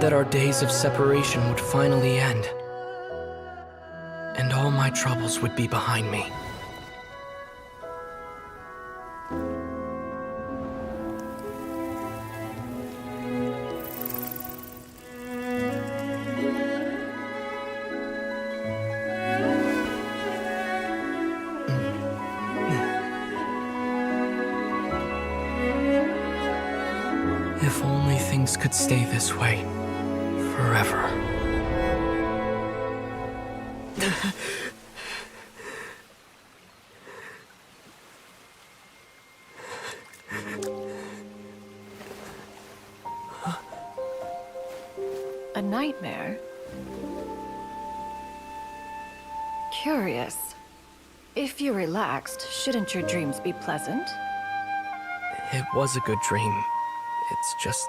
Speaker 5: that our days of separation would finally end, and all my troubles would be behind me. If only things could stay this way forever.
Speaker 2: A nightmare? Curious. If you're relaxed, shouldn't your dreams be pleasant?
Speaker 5: It was a good dream. It's just...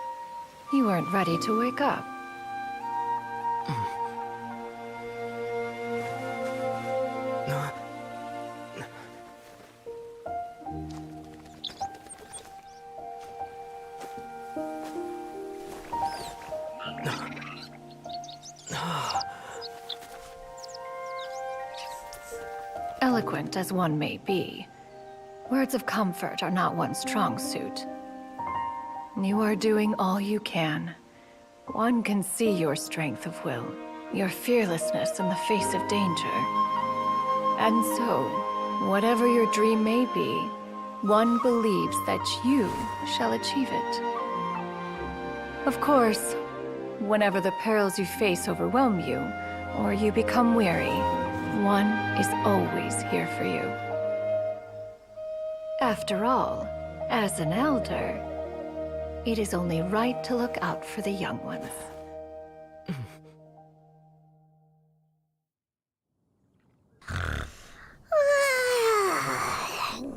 Speaker 2: You weren't ready to wake up. Eloquent as one may be, words of comfort are not one's strong suit. You are doing all you can. One can see your strength of will, your fearlessness in the face of danger. And so, whatever your dream may be, one believes that you shall achieve it. Of course, whenever the perils you face overwhelm you, or you become weary, one is always here for you. After all, as an elder, it is only right to look out for the young ones.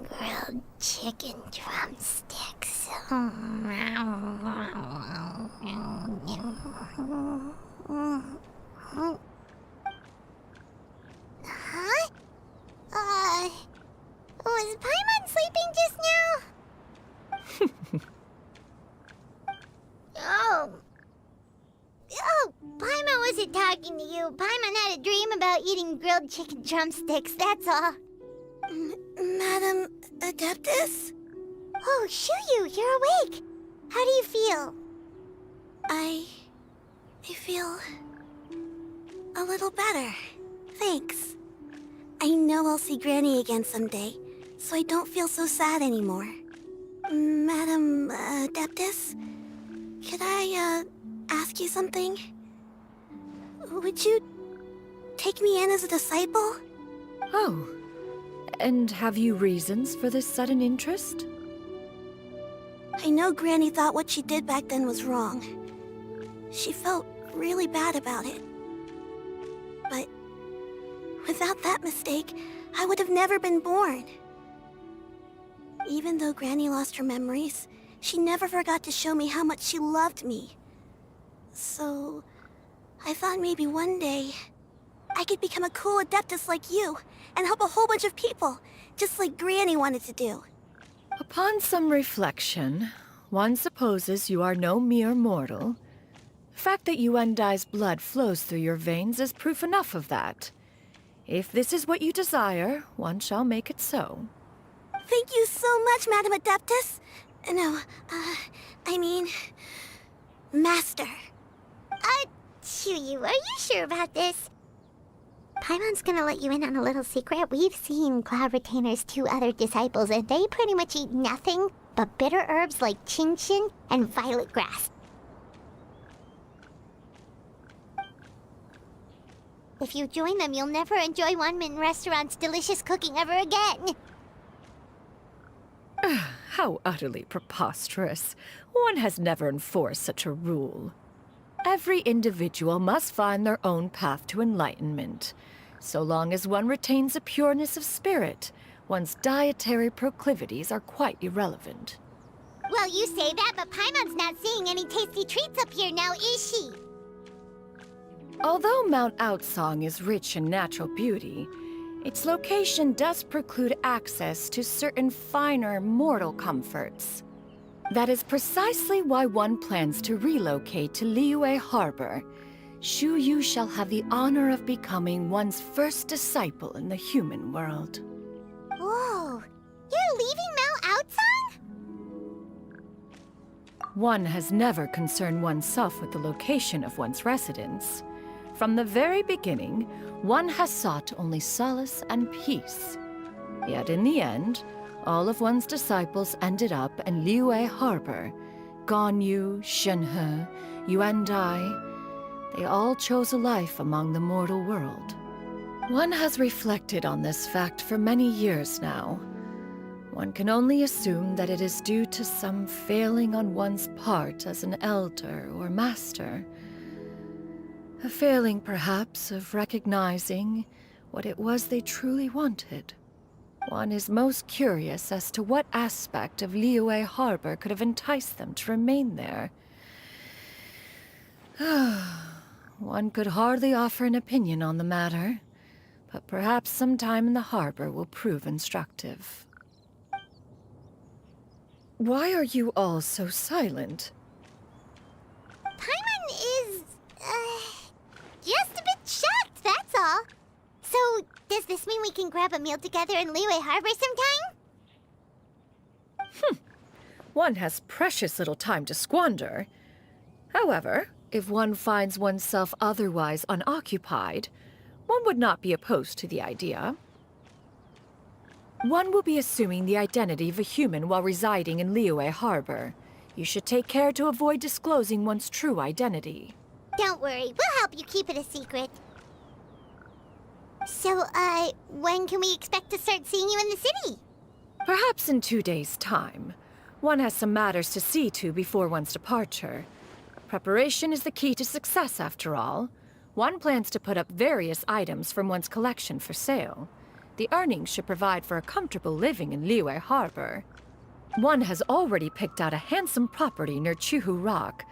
Speaker 1: Grilled chicken drumsticks. Huh? Was Paimon sleeping just now? Oh, Paimon wasn't talking to you. Paimon had a dream about eating grilled chicken drumsticks, that's all.
Speaker 12: Madam Adeptus?
Speaker 1: Oh, Shuyu, you're awake. How do you feel?
Speaker 12: I feel a little better. Thanks. I know I'll see Granny again someday, so I don't feel so sad anymore. Madam Adeptus? Could I, ask you something? Would you take me in as a disciple?
Speaker 2: Oh, and have you reasons for this sudden interest?
Speaker 12: I know Granny thought what she did back then was wrong. She felt really bad about it. But without that mistake, I would have never been born. Even though Granny lost her memories, she never forgot to show me how much she loved me. So, I thought maybe one day, I could become a cool Adeptus like you, and help a whole bunch of people, just like Granny wanted to do.
Speaker 2: Upon some reflection, one supposes you are no mere mortal. The fact that Yuendai's blood flows through your veins is proof enough of that. If this is what you desire, one shall make it so.
Speaker 12: Thank you so much, Madam Adeptus. No, I mean... Master.
Speaker 1: Chuyu, are you sure about this? Paimon's gonna let you in on a little secret. We've seen Cloud Retainer's 2 other disciples, and they pretty much eat nothing but bitter herbs like chin-chin and violet grass. If you join them, you'll never enjoy Wanmin Restaurant's delicious cooking ever again.
Speaker 2: How utterly preposterous. One has never enforced such a rule. Every individual must find their own path to enlightenment. So long as one retains a pureness of spirit, one's dietary proclivities are quite irrelevant.
Speaker 1: Well, you say that, but Paimon's not seeing any tasty treats up here now, is she?
Speaker 2: Although Mount Outsong is rich in natural beauty, its location does preclude access to certain finer mortal comforts. That is precisely why one plans to relocate to Liyue Harbor. Shu Yu shall have the honor of becoming one's first disciple in the human world.
Speaker 1: Whoa, you're leaving Mount Outsong?
Speaker 2: One has never concerned oneself with the location of one's residence. From the very beginning, one has sought only solace and peace. Yet in the end, all of one's disciples ended up in Liyue Harbor. Ganyu, Shenhe, Yuandai. They all chose a life among the mortal world. One has reflected on this fact for many years now. One can only assume that it is due to some failing on one's part as an elder or master. A failing, perhaps, of recognizing what it was they truly wanted. One is most curious as to what aspect of Liyue Harbor could have enticed them to remain there. One could hardly offer an opinion on the matter, but perhaps some time in the harbor will prove instructive. Why are you all so silent?
Speaker 1: Paimon is, just a bit shocked, that's all. So, does this mean we can grab a meal together in Liyue Harbor sometime?
Speaker 2: One has precious little time to squander. However, if one finds oneself otherwise unoccupied, one would not be opposed to the idea. One will be assuming the identity of a human while residing in Liyue Harbor. You should take care to avoid disclosing one's true identity.
Speaker 1: Don't worry, we'll help you keep it a secret. So, when can we expect to start seeing you in the city?
Speaker 2: Perhaps in 2 days' time. One has some matters to see to before one's departure. Preparation is the key to success, after all. One plans to put up various items from one's collection for sale. The earnings should provide for a comfortable living in Liyue Harbor. One has already picked out a handsome property near Chuhu Rock.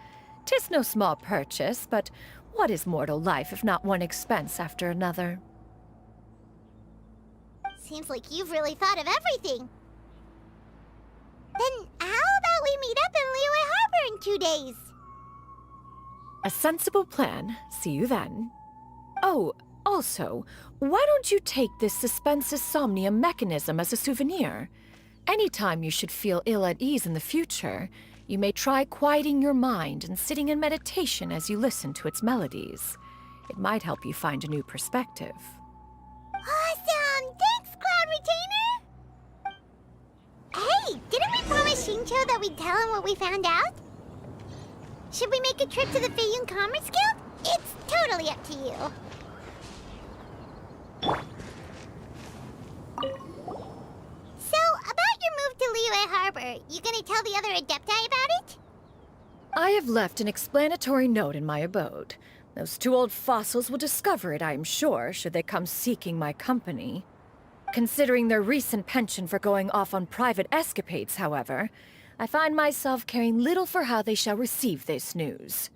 Speaker 2: 'Tis no small purchase, but what is mortal life if not one expense after another?
Speaker 1: Seems like you've really thought of everything. Then how about we meet up in Liyue Harbor in 2 days?
Speaker 2: A sensible plan. See you then. Oh, also, why don't you take this suspense insomnia mechanism as a souvenir? Anytime you should feel ill at ease in the future, you may try quieting your mind and sitting in meditation as you listen to its melodies. It might help you find a new perspective.
Speaker 1: Awesome! Thanks, Cloud Retainer! Hey, didn't we promise Shincho that we'd tell him what we found out? Should we make a trip to the Feiyun Commerce Guild? It's totally up to you. So, about your move to Liyue Harbor, you gonna tell the other Adepti about it?
Speaker 2: I have left an explanatory note in my abode. Those 2 old fossils will discover it, I am sure, should they come seeking my company. Considering their recent penchant for going off on private escapades, however, I find myself caring little for how they shall receive this news.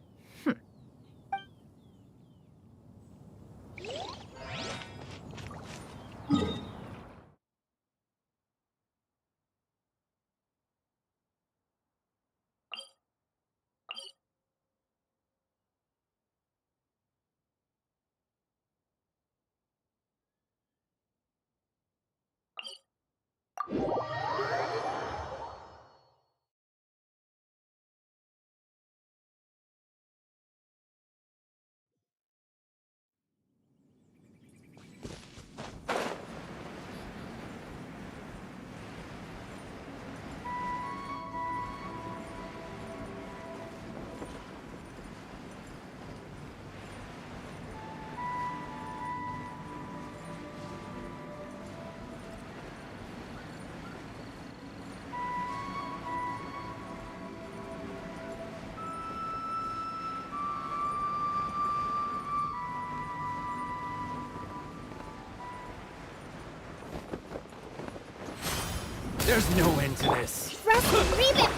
Speaker 9: There's no end to this.
Speaker 1: Thrust and reap it!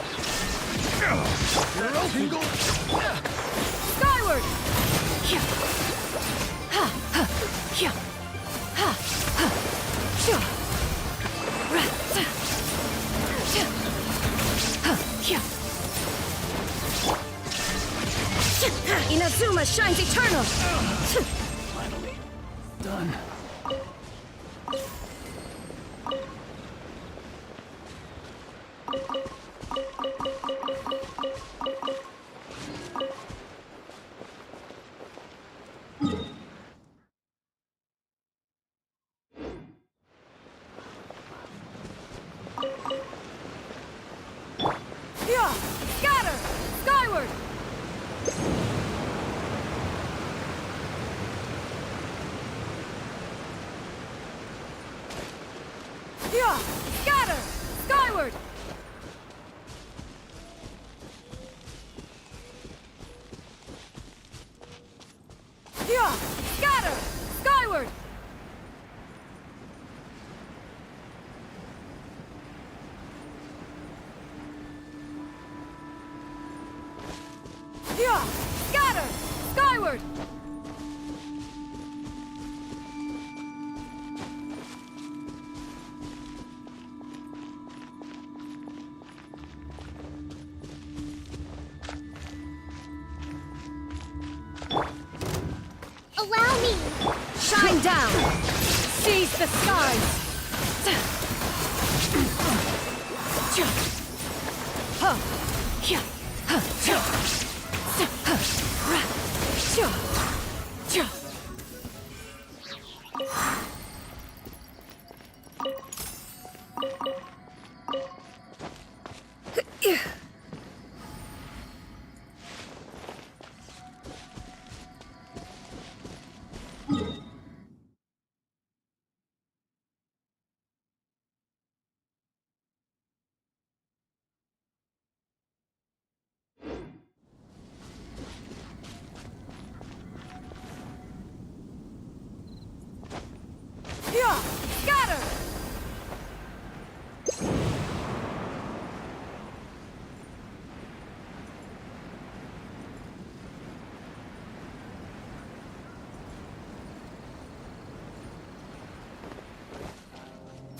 Speaker 10: Skyward!
Speaker 7: Inazuma shines eternal!
Speaker 5: Finally, done.
Speaker 10: Yeah! Scatter! Skyward! Yeah! Scatter! Skyward! Yeah! Scatter! Skyward! Yeah! Scatter! Skyward!
Speaker 1: Allow me!
Speaker 10: Shine down! Seize the skies! Yeah! Scatter!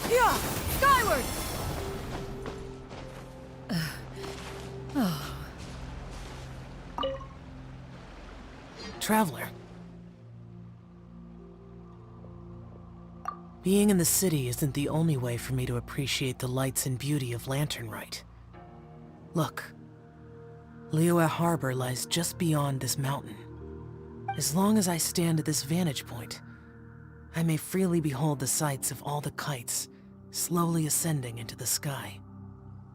Speaker 10: Yeah! Skyward!
Speaker 16: Traveler. Being in the city isn't the only way for me to appreciate the lights and beauty of Lantern Rite. Look. Liyue Harbor lies just beyond this mountain. As long as I stand at this vantage point, I may freely behold the sights of all the kites slowly ascending into the sky.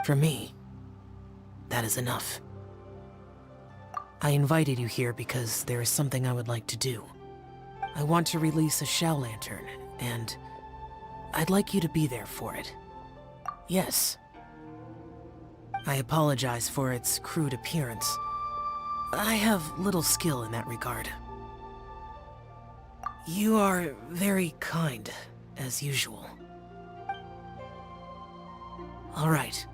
Speaker 16: For me, that is enough. I invited you here because there is something I would like to do. I want to release a shell lantern, and I'd like you to be there for it. Yes. I apologize for its crude appearance. I have little skill in that regard. You are very kind, as usual. All right.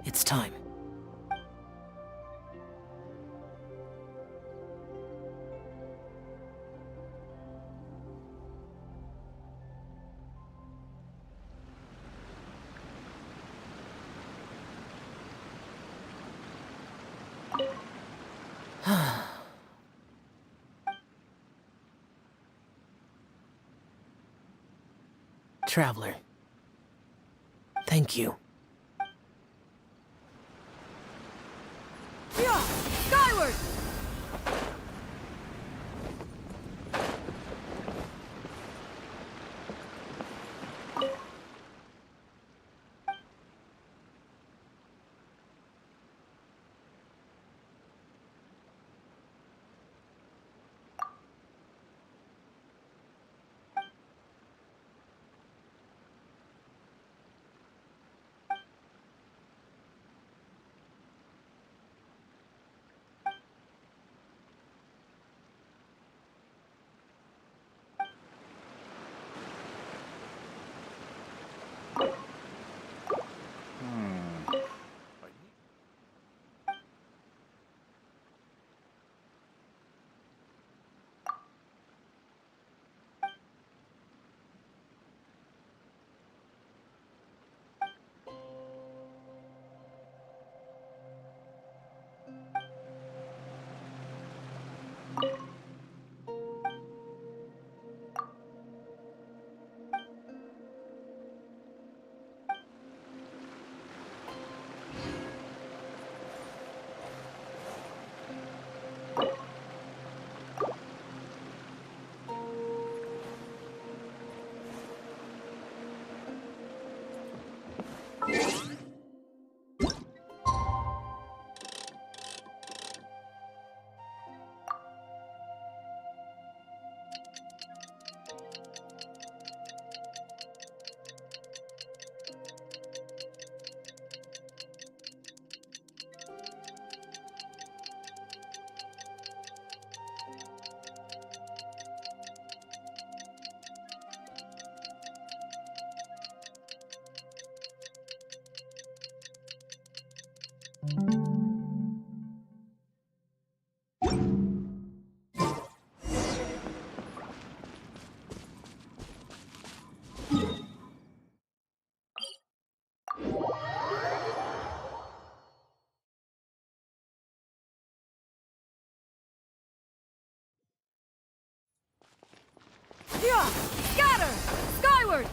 Speaker 16: It's time. Traveler. Thank you.
Speaker 10: Yeah! Skyward! Yeah! Scatter! Skyward!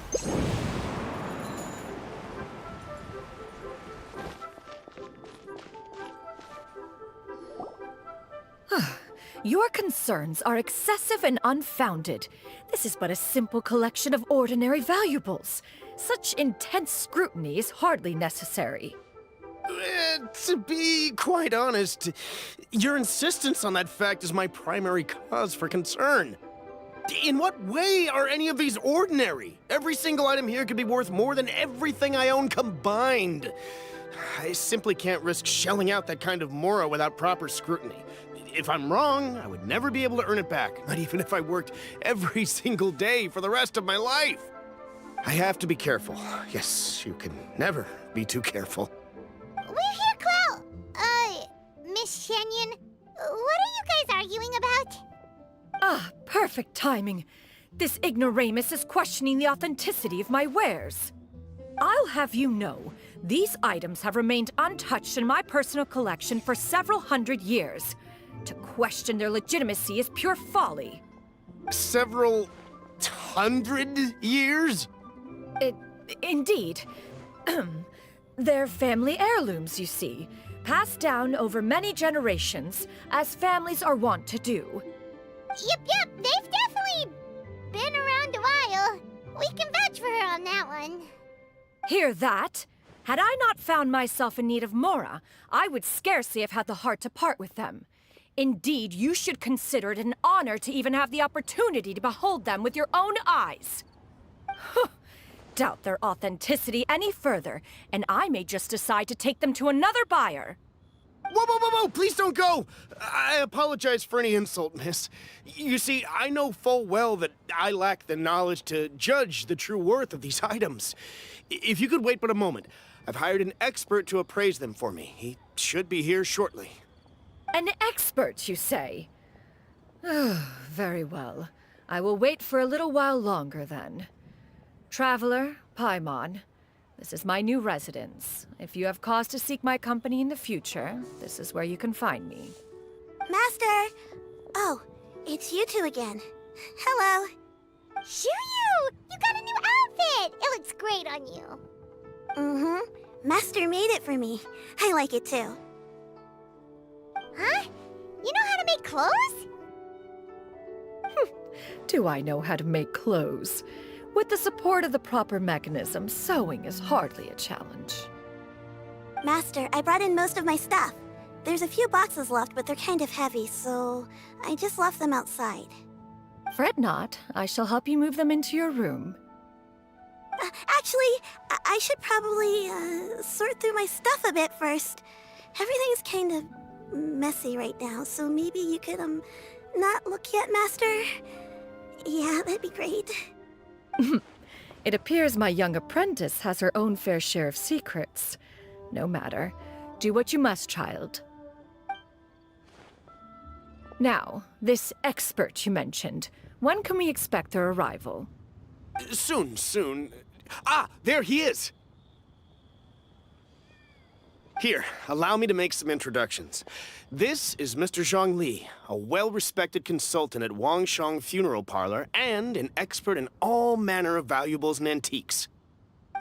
Speaker 2: Your concerns are excessive and unfounded. This is but a simple collection of ordinary valuables. Such intense scrutiny is hardly necessary.
Speaker 21: To be quite honest, your insistence on that fact is my primary cause for concern. In what way are any of these ordinary? Every single item here could be worth more than everything I own combined. I simply can't risk shelling out that kind of mora without proper scrutiny. If I'm wrong, I would never be able to earn it back, not even if I worked every single day for the rest of my life. I have to be careful. Yes, you can never be too careful.
Speaker 1: We're here, Clow. Miss Sянь Yun, what are you guys arguing about?
Speaker 2: Ah, perfect timing. This ignoramus is questioning the authenticity of my wares. I'll have you know, these items have remained untouched in my personal collection for several hundred years. To question their legitimacy is pure folly.
Speaker 21: Several hundred years?
Speaker 2: Indeed. They're family heirlooms, you see, passed down over many generations, as families are wont to do.
Speaker 1: Yep, they've definitely been around a while. We can vouch for her on that one.
Speaker 2: Hear that? Had I not found myself in need of mora, I would scarcely have had the heart to part with them. Indeed, you should consider it an honor to even have the opportunity to behold them with your own eyes. Doubt their authenticity any further, and I may just decide to take them to another buyer.
Speaker 21: Whoa! Please don't go! I apologize for any insult, miss. You see, I know full well that I lack the knowledge to judge the true worth of these items. If you could wait but a moment, I've hired an expert to appraise them for me. He should be here shortly.
Speaker 2: An expert, you say? Very well. I will wait for a little while longer, then. Traveler, Paimon, this is my new residence. If you have cause to seek my company in the future, this is where you can find me.
Speaker 12: Master! Oh, it's you two again. Hello.
Speaker 1: Shuyu! You got a new outfit! It looks great on you.
Speaker 12: Mm-hmm. Master made it for me. I like it too.
Speaker 1: Huh? You know how to make clothes?
Speaker 2: Do I know how to make clothes? With the support of the proper mechanism, sewing is hardly a challenge.
Speaker 12: Master, I brought in most of my stuff. There's a few boxes left, but they're kind of heavy, so I just left them outside.
Speaker 2: Fret not. I shall help you move them into your room.
Speaker 12: Actually, I should probably sort through my stuff a bit first. Everything's kind of messy right now, so maybe you could, not look yet, Master? Yeah, that'd be great.
Speaker 2: It appears my young apprentice has her own fair share of secrets. No matter. Do what you must, child. Now, this expert you mentioned, when can we expect their arrival?
Speaker 21: Soon. Ah, there he is! Here, allow me to make some introductions. This is Mr. Zhang Li, a well-respected consultant at Wangshang Funeral Parlor and an expert in all manner of valuables and antiques.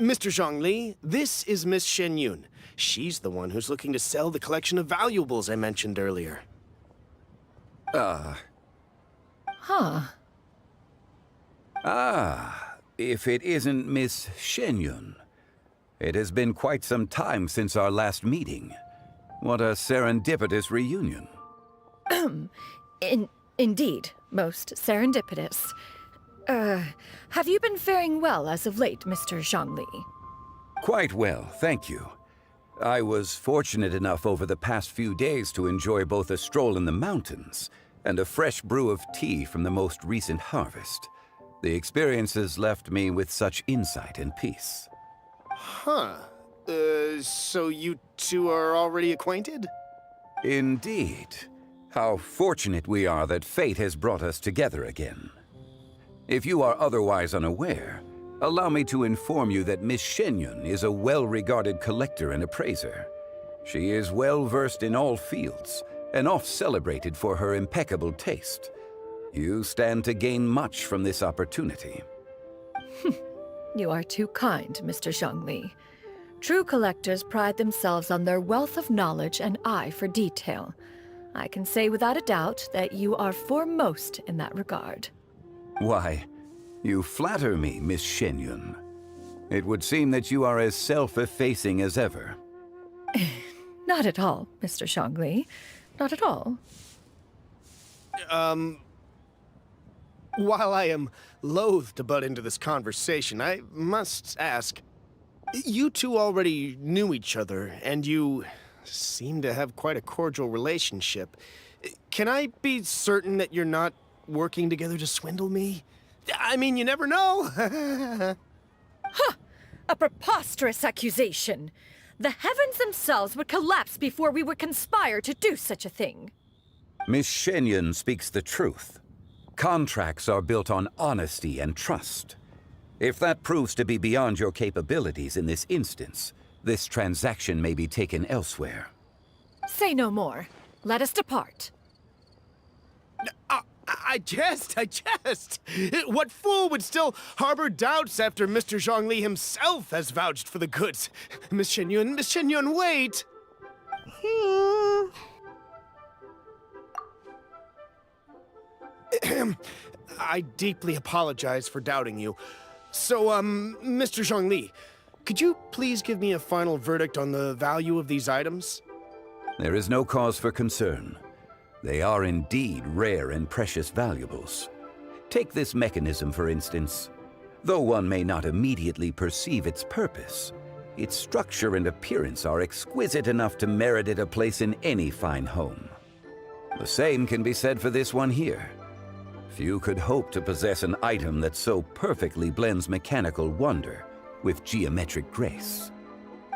Speaker 21: Mr. Zhang Li, this is Miss Sянь Yun. She's the one who's looking to sell the collection of valuables I mentioned earlier.
Speaker 22: If it isn't Miss Sянь Yun. It has been quite some time since our last meeting. What a serendipitous reunion.
Speaker 2: Indeed, most serendipitous. Have you been faring well as of late, Mr. Zhang Li?
Speaker 22: Quite well, thank you. I was fortunate enough over the past few days to enjoy both a stroll in the mountains and a fresh brew of tea from the most recent harvest. The experiences left me with such insight and peace.
Speaker 21: Huh. So you two are already acquainted?
Speaker 22: Indeed. How fortunate we are that fate has brought us together again. If you are otherwise unaware, allow me to inform you that Miss Shen Yun is a well-regarded collector and appraiser. She is well-versed in all fields, and oft-celebrated for her impeccable taste. You stand to gain much from this opportunity.
Speaker 2: You are too kind, Mr. Zhongli. True collectors pride themselves on their wealth of knowledge and eye for detail. I can say without a doubt that you are foremost in that regard.
Speaker 22: Why, you flatter me, Miss Shen Yun. It would seem that you are as self-effacing as ever.
Speaker 2: Not at all, Mr. Zhongli. Not at all.
Speaker 21: While I am loath to butt into this conversation, I must ask, you two already knew each other, and you seem to have quite a cordial relationship. Can I be certain that you're not working together to swindle me? I mean, you never know.
Speaker 2: Huh! A preposterous accusation! The heavens themselves would collapse before we would conspire to do such a thing.
Speaker 22: Miss Shen Yun speaks the truth. Contracts are built on honesty and trust. If that proves to be beyond your capabilities in this instance, this transaction may be taken elsewhere.
Speaker 2: Say no more. Let us depart.
Speaker 21: I jest. What fool would still harbor doubts after Mr. Zhongli himself has vouched for the goods? Miss Shen Yun, wait! I deeply apologize for doubting you. So, Mr. Zhongli, could you please give me a final verdict on the value of these items?
Speaker 22: There is no cause for concern. They are indeed rare and precious valuables. Take this mechanism, for instance. Though one may not immediately perceive its purpose, its structure and appearance are exquisite enough to merit it a place in any fine home. The same can be said for this one here. Few could hope to possess an item that so perfectly blends mechanical wonder with geometric grace.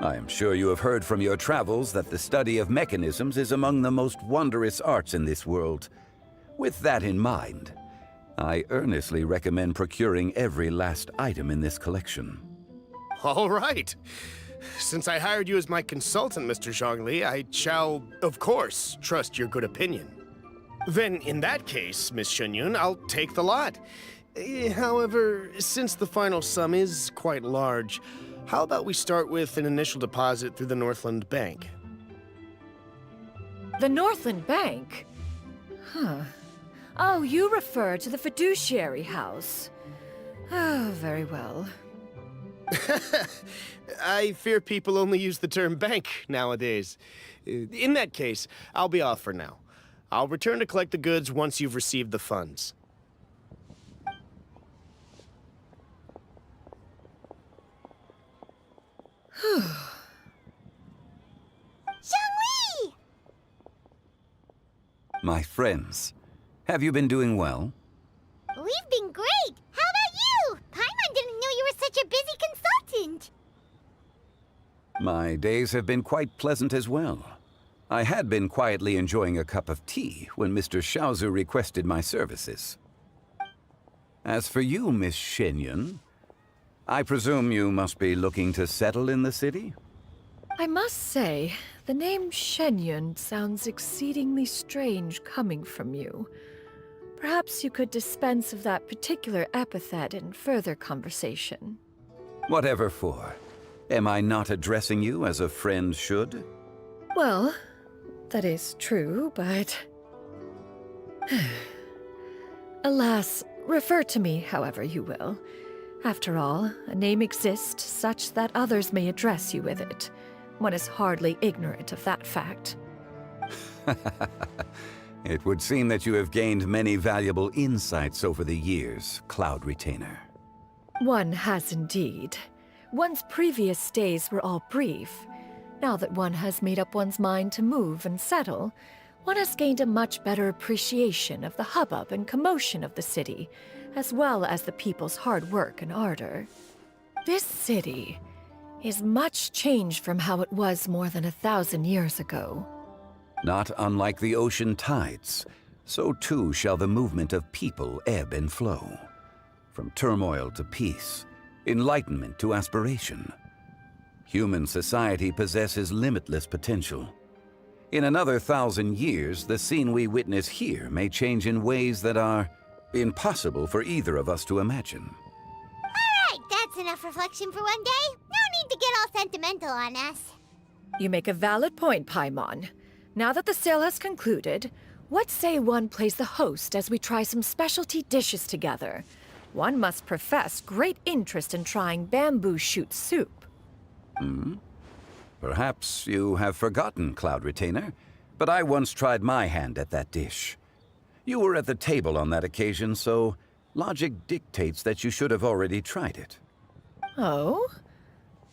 Speaker 22: I am sure you have heard from your travels that the study of mechanisms is among the most wondrous arts in this world. With that in mind, I earnestly recommend procuring every last item in this collection.
Speaker 21: All right. Since I hired you as my consultant, Mr. Zhongli, I shall, of course, trust your good opinion. Then, in that case, Miss Shen Yun, I'll take the lot. However, since the final sum is quite large, how about we start with an initial deposit through the Northland Bank?
Speaker 2: The Northland Bank? Huh. Oh, you refer to the fiduciary house. Oh, very well.
Speaker 21: I fear people only use the term bank nowadays. In that case, I'll be off for now. I'll return to collect the goods once you've received the funds.
Speaker 1: Zhongli!
Speaker 22: My friends, have you been doing well?
Speaker 1: We've been great! How about you? Paimon didn't know you were such a busy consultant!
Speaker 22: My days have been quite pleasant as well. I had been quietly enjoying a cup of tea when Mr. Xiaozu requested my services. As for you, Miss Shen Yun, I presume you must be looking to settle in the city?
Speaker 2: I must say, the name Shen Yun sounds exceedingly strange coming from you. Perhaps you could dispense of that particular epithet in further conversation.
Speaker 22: Whatever for. Am I not addressing you as a friend should?
Speaker 2: Well, that is true, but... Alas, refer to me however you will. After all, a name exists such that others may address you with it. One is hardly ignorant of that fact.
Speaker 22: It would seem that you have gained many valuable insights over the years, Cloud Retainer.
Speaker 2: One has indeed. One's previous days were all brief. Now that one has made up one's mind to move and settle, one has gained a much better appreciation of the hubbub and commotion of the city, as well as the people's hard work and ardor. This city, is much changed from how it was more than 1,000 years ago.
Speaker 22: Not unlike the ocean tides, so too shall the movement of people ebb and flow. From turmoil to peace, enlightenment to aspiration. Human society possesses limitless potential. In another 1,000 years, the scene we witness here may change in ways that are impossible for either of us to imagine.
Speaker 1: Alright, that's enough reflection for one day. No need to get all sentimental on us.
Speaker 2: You make a valid point, Paimon. Now that the sale has concluded, what say one plays the host as we try some specialty dishes together? One must profess great interest in trying bamboo shoot soup.
Speaker 22: Perhaps you have forgotten, Cloud Retainer, but I once tried my hand at that dish. You were at the table on that occasion, so logic dictates that you should have already tried it.
Speaker 2: Oh?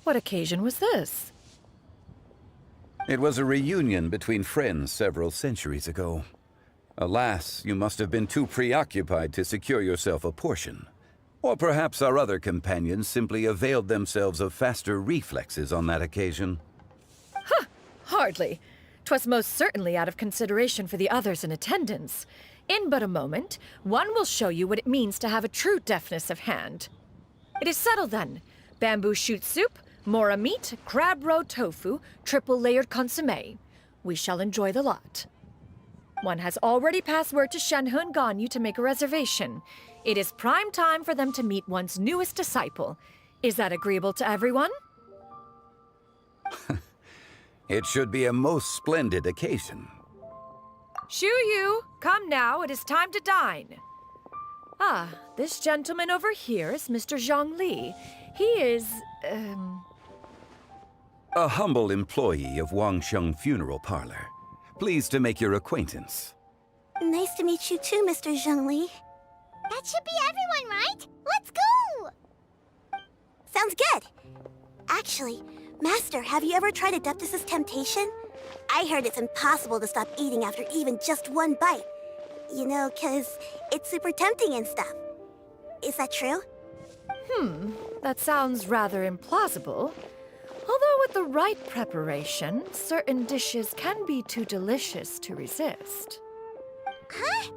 Speaker 2: What occasion was this?
Speaker 22: It was a reunion between friends several centuries ago. Alas, you must have been too preoccupied to secure yourself a portion. Or perhaps our other companions simply availed themselves of faster reflexes on that occasion.
Speaker 2: Hardly. 'Twas most certainly out of consideration for the others in attendance. In but a moment, one will show you what it means to have a true deftness of hand. It is settled then. Bamboo shoot soup, mora meat, crab roe tofu, triple-layered consommé. We shall enjoy the lot. One has already passed word to Shenhe and Ganyu to make a reservation. It is prime time for them to meet one's newest disciple. Is that agreeable to everyone?
Speaker 22: It should be a most splendid occasion.
Speaker 2: Shu Yu, come now, it is time to dine. Ah, this gentleman over here is Mr. Zhang Li. He is,
Speaker 22: A humble employee of Wangsheng Funeral Parlor. Pleased to make your acquaintance.
Speaker 12: Nice to meet you too, Mr. Zhengli.
Speaker 1: That should be everyone, right? Let's go!
Speaker 12: Sounds good. Actually, Master, have you ever tried Adeptus' temptation? I heard it's impossible to stop eating after even just one bite. You know, 'cause it's super tempting and stuff. Is that true?
Speaker 2: That sounds rather implausible. Although with the right preparation, certain dishes can be too delicious to resist.
Speaker 1: Huh?